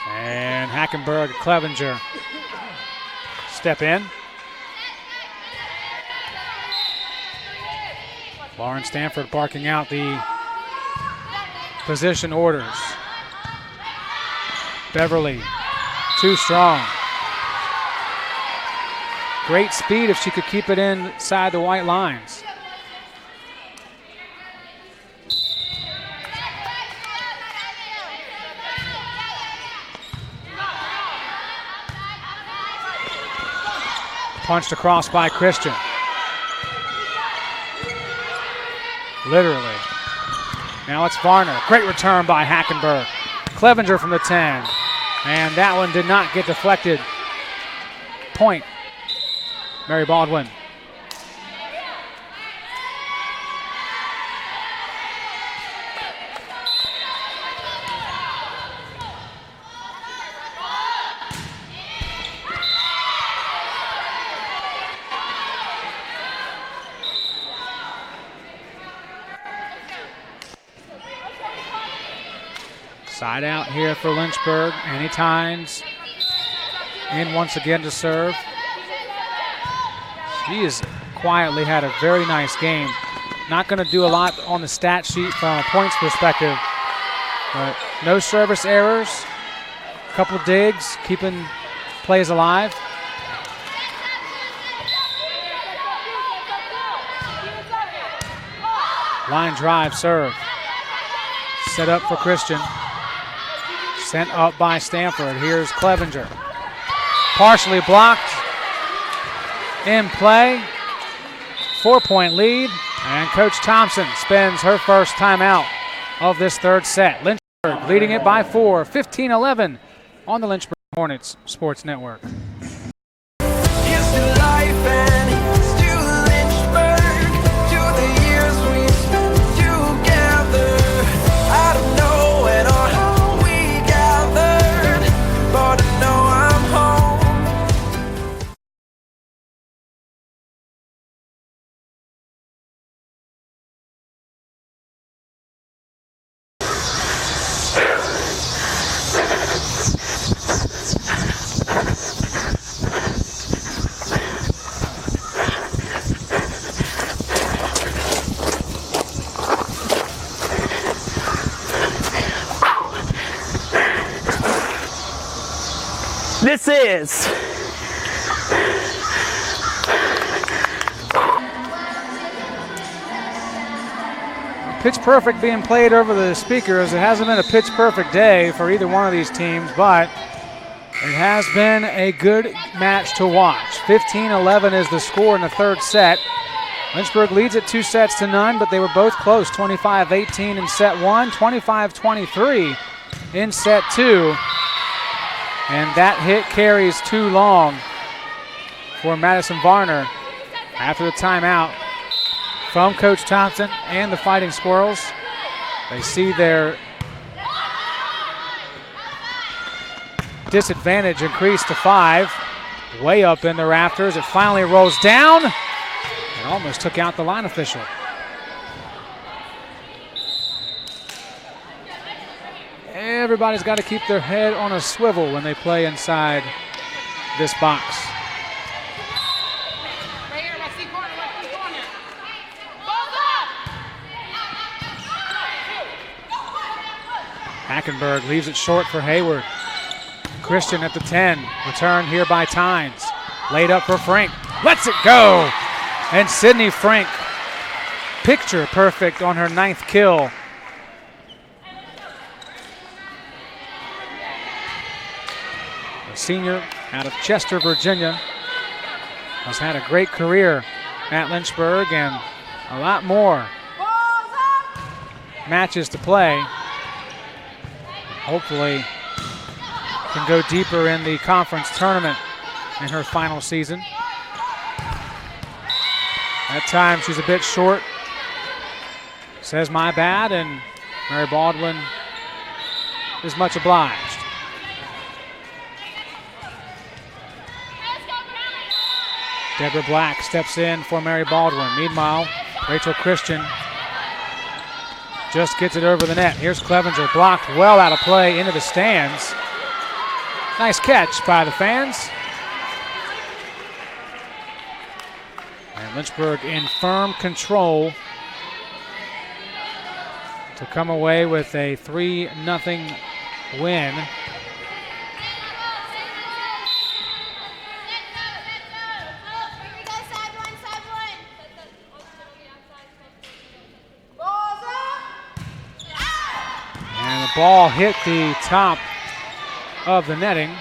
[SPEAKER 1] and Hackenberg, Clevenger step in. Lauren Stanford barking out the position orders. Beverly, too strong. Great speed if she could keep it inside the white lines. Punched across by Christian. Literally. Now it's Varner. Great return by Hackenberg. Clevenger from the 10. And that one did not get deflected. Point. Mary Baldwin. Side out here for Lynchburg. Annie Tynes in once again to serve. She has quietly had a very nice game. Not going to do a lot on the stat sheet from a points perspective, but no service errors, a couple digs, keeping plays alive. Line drive serve. Set up for Christian. Sent up by Stanford. Here's Clevenger. Partially blocked. In play. 4-point lead. And Coach Thompson spends her first timeout of this third set. Lynchburg leading it by 4, 15-11 on the Lynchburg Hornets Sports Network.
[SPEAKER 2] Here's to life and
[SPEAKER 7] This is
[SPEAKER 1] Pitch Perfect being played over the speakers. It hasn't been a pitch perfect day for either one of these teams, but it has been a good match to watch. 15-11 is the score in the third set. Lynchburg leads it 2-0, but they were both close. 25-18 in set one, 25-23 in set two. And that hit carries too long for Madison Varner after the timeout from Coach Thompson and the Fighting Squirrels. They see their disadvantage increase to 5. Way up in the rafters. It finally rolls down and almost took out the line official. Everybody's got to keep their head on a swivel when they play inside this box. Hackenberg leaves it short for Hayward. Christian at the 10. Return here by Tynes. Laid up for Frank. Lets it go. And Sydney Frank, picture perfect on her 9th kill. A senior out of Chester, Virginia, has had a great career at Lynchburg and a lot more matches to play. Hopefully can go deeper in the conference tournament in her final season. At times she's a bit short. Says my bad, and Mary Baldwin is much obliged. Deborah Black steps in for Mary Baldwin. Meanwhile, Rachel Christian just gets it over the net. Here's Clevenger, blocked well out of play into the stands. Nice catch by the fans. And Lynchburg in firm control to come away with a 3-0 win. And the ball hit the top of the netting.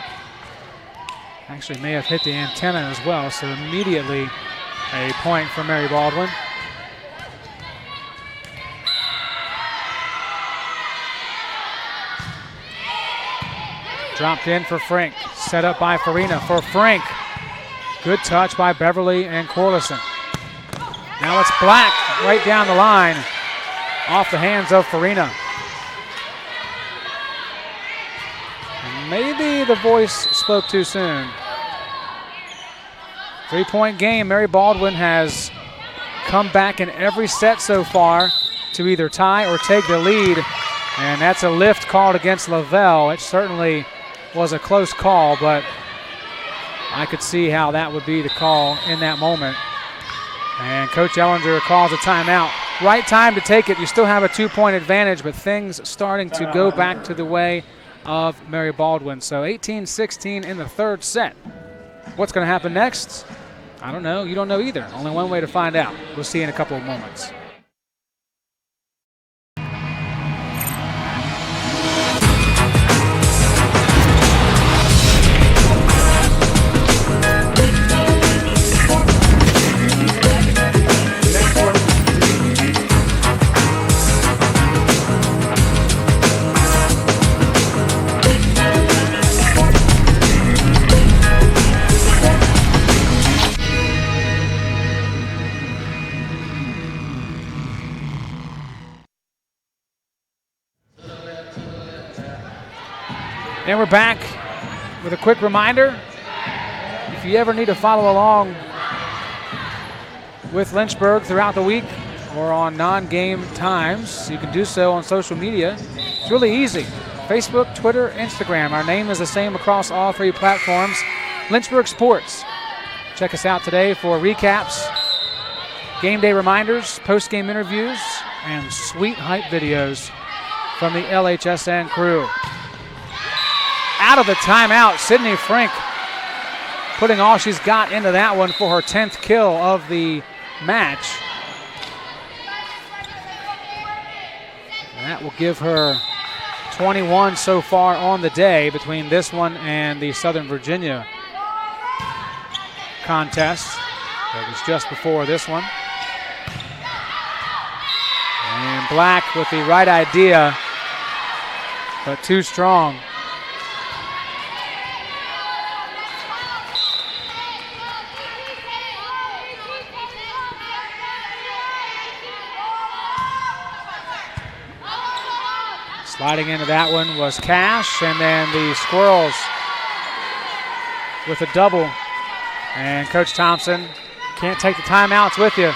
[SPEAKER 1] Actually may have hit the antenna as well, so immediately a point for Mary Baldwin. Dropped in for Frank. Set up by Farina for Frank. Good touch by Beverly and Corlison. Now it's Black right down the line off the hands of Farina. Maybe the voice spoke too soon. 3-point game. Mary Baldwin has come back in every set so far to either tie or take the lead. And that's a lift called against Lavelle. It certainly was a close call, but I could see how that would be the call in that moment. And Coach Ellinger calls a timeout. Right time to take it. You still have a 2-point advantage, but things starting to go back to the way of Mary Baldwin. So 18-16 in the third set. What's going to happen next? I don't know. You don't know either. Only one way to find out. We'll see in a couple of moments. And we're back with a quick reminder. If you ever need to follow along with Lynchburg throughout the week or on non-game times, you can do so on social media. It's really easy. Facebook, Twitter, Instagram. Our name is the same across all 3 platforms. Lynchburg Sports. Check us out today for recaps, game day reminders, post-game interviews, and sweet hype videos from the LHSN crew. Out of the timeout. Sydney Frink putting all she's got into that one for her 10th kill of the match. And that will give her 21 so far on the day between this one and the Southern Virginia contest. That was just before this one. And Black with the right idea, but too strong. Sliding into that one was Cash, and then the Squirrels with a double. And Coach Thompson can't take the timeouts with you,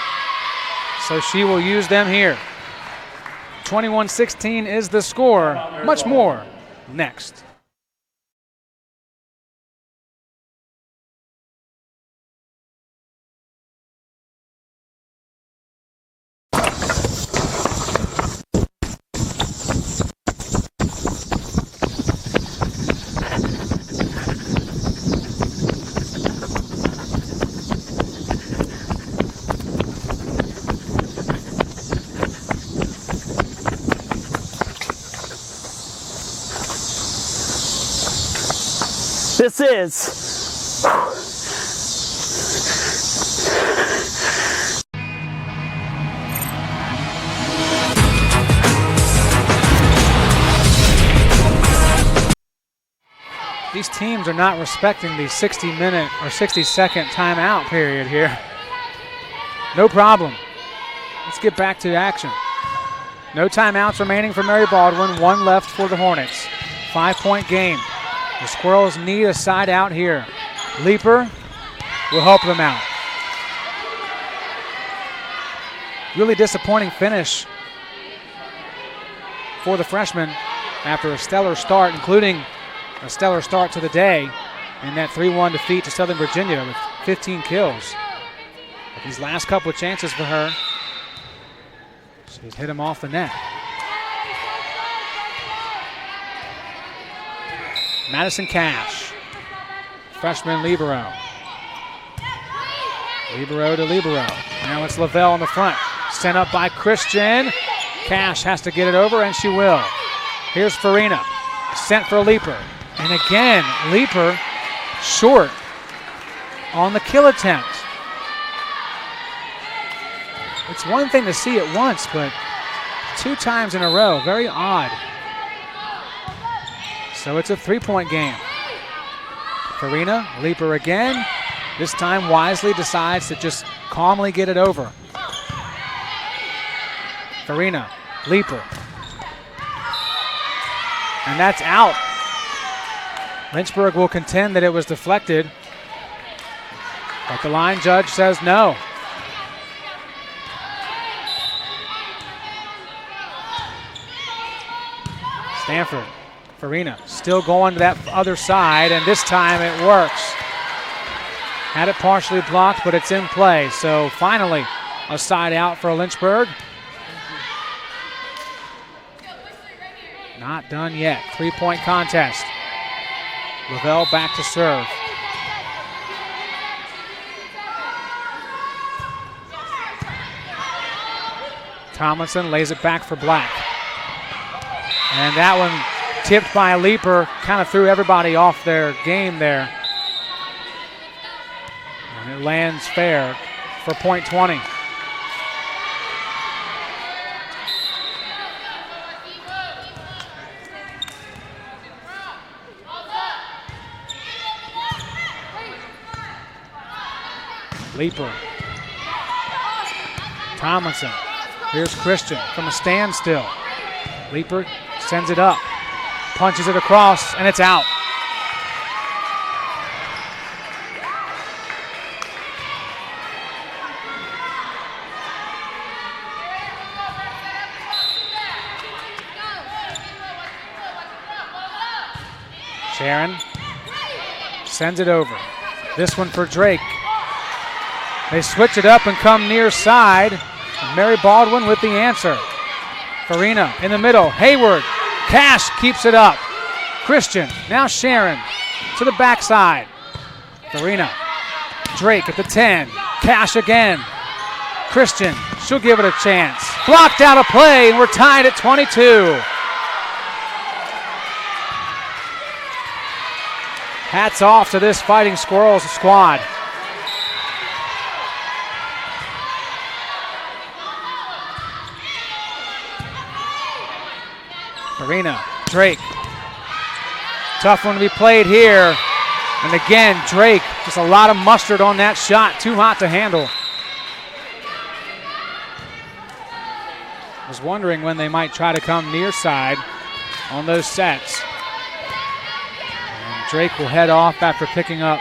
[SPEAKER 1] so she will use them here. 21-16 is the score. Much more next.
[SPEAKER 7] This is.
[SPEAKER 1] These teams are not respecting the 60-minute or 60-second timeout period here. No problem. Let's get back to action. No timeouts remaining for Mary Baldwin. One left for the Hornets. 5-point game. The Squirrels need a side out here. Leaper will help them out. Really disappointing finish for the freshman after a stellar start, including a stellar start to the day in that 3-1 defeat to Southern Virginia with 15 kills. But these last couple of chances for her, she's hit them off the net. Madison Cash, freshman libero. Libero to libero. Now it's Lavelle in the front. Sent up by Christian. Cash has to get it over, and she will. Here's Farina. Sent for Leaper. And again, Leaper short on the kill attempt. It's one thing to see it once, but 2 times in a row. Very odd. So it's a 3-point game. Farina, Leaper again. This time wisely decides to just calmly get it over. Farina, Leaper. And that's out. Lynchburg will contend that it was deflected, but the line judge says no. Stanford. Farina still going to that other side, and this time it works. Had it partially blocked, but it's in play. So finally, a side out for Lynchburg. Not done yet. 3-point contest. Lavelle back to serve. Tomlinson lays it back for Black. And that one tipped by a Leaper, kind of threw everybody off their game there. And it lands fair for point 20. Leaper. Tomlinson. Here's Christian from a standstill. Leaper sends it up. Punches it across, and it's out. Sharon sends it over. This one for Drake. They switch it up and come near side. Mary Baldwin with the answer. Farina in the middle. Hayward. Cash keeps it up. Christian, now Sharon to the backside. Farina, Drake at the 10. Cash again. Christian, she'll give it a chance. Blocked out of play, and we're tied at 22. Hats off to this Fighting Squirrels squad. Farina, Drake. Tough one to be played here. And again, Drake, just a lot of mustard on that shot. Too hot to handle. Was wondering when they might try to come near side on those sets. And Drake will head off after picking up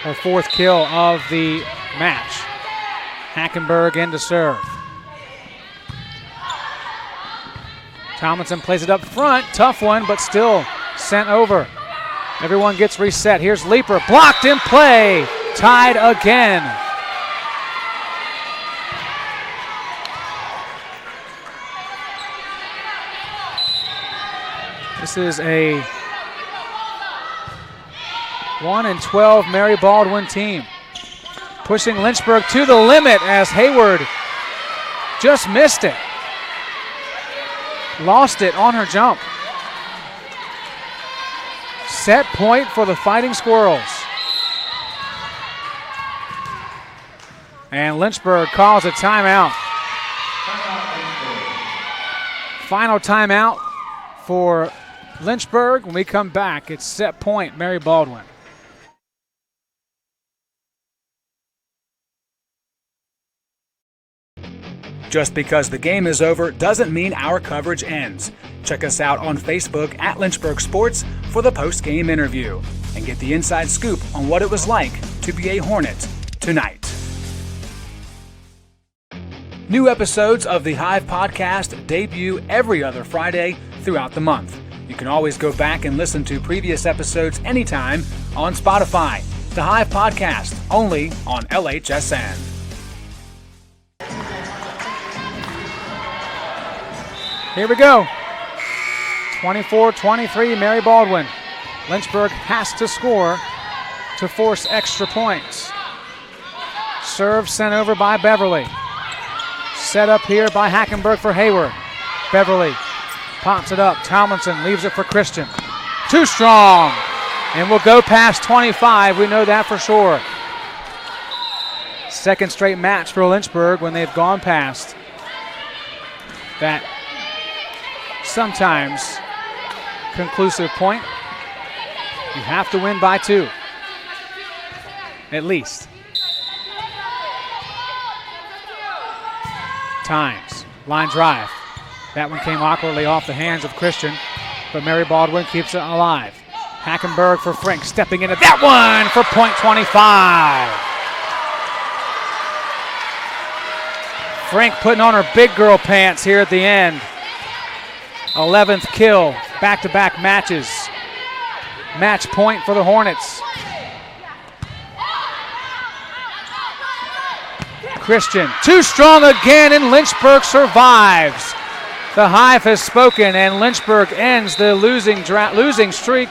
[SPEAKER 1] her 4th kill of the match. Hackenberg in to serve. Tomlinson plays it up front. Tough one, but still sent over. Everyone gets reset. Here's Leaper, blocked in play. Tied again. This is a 1-12 Mary Baldwin team. Pushing Lynchburg to the limit as Hayward just missed it. Lost it on her jump. Set point for the Fighting Squirrels. And Lynchburg calls a timeout. Final timeout for Lynchburg. When we come back, it's set point, Mary Baldwin.
[SPEAKER 8] Just because the game is over doesn't mean our coverage ends. Check us out on Facebook at Lynchburg Sports for the post-game interview and get the inside scoop on what it was like to be a Hornet tonight. New episodes of the Hive podcast debut every other Friday throughout the month. You can always go back and listen to previous episodes anytime on Spotify. The Hive podcast, only on LHSN.
[SPEAKER 1] Here we go. 24-23, Mary Baldwin. Lynchburg has to score to force extra points. Serve sent over by Beverly. Set up here by Hackenberg for Hayward. Beverly pops it up. Tomlinson leaves it for Christian. Too strong. And we'll go past 25. We know that for sure. Second straight match for Lynchburg when they've gone past that sometimes conclusive point. You have to win by 2. At least. Times. Line drive. That one came awkwardly off the hands of Christian, but Mary Baldwin keeps it alive. Hackenberg for Frink, stepping into that one for point 25. Frink putting on her big girl pants here at the end. 11th kill, back-to-back matches. Match point for the Hornets. Christian, too strong again, and Lynchburg survives. The Hive has spoken, and Lynchburg ends the losing streak.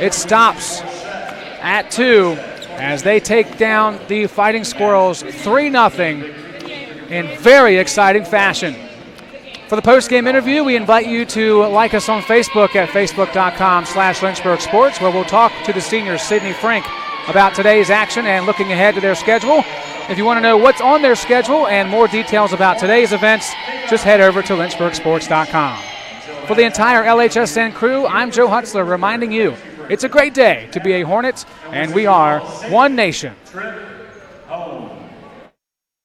[SPEAKER 1] It stops at 2 as they take down the Fighting Squirrels 3-0 in very exciting fashion. For the post-game interview, we invite you to like us on Facebook at facebook.com/Lynchburg Sports, where we'll talk to the senior Sydney Frink about today's action and looking ahead to their schedule. If you want to know what's on their schedule and more details about today's events, just head over to lynchburgsports.com. For the entire LHSN crew, I'm Joe Hutzler reminding you it's a great day to be a Hornet, and we are one nation.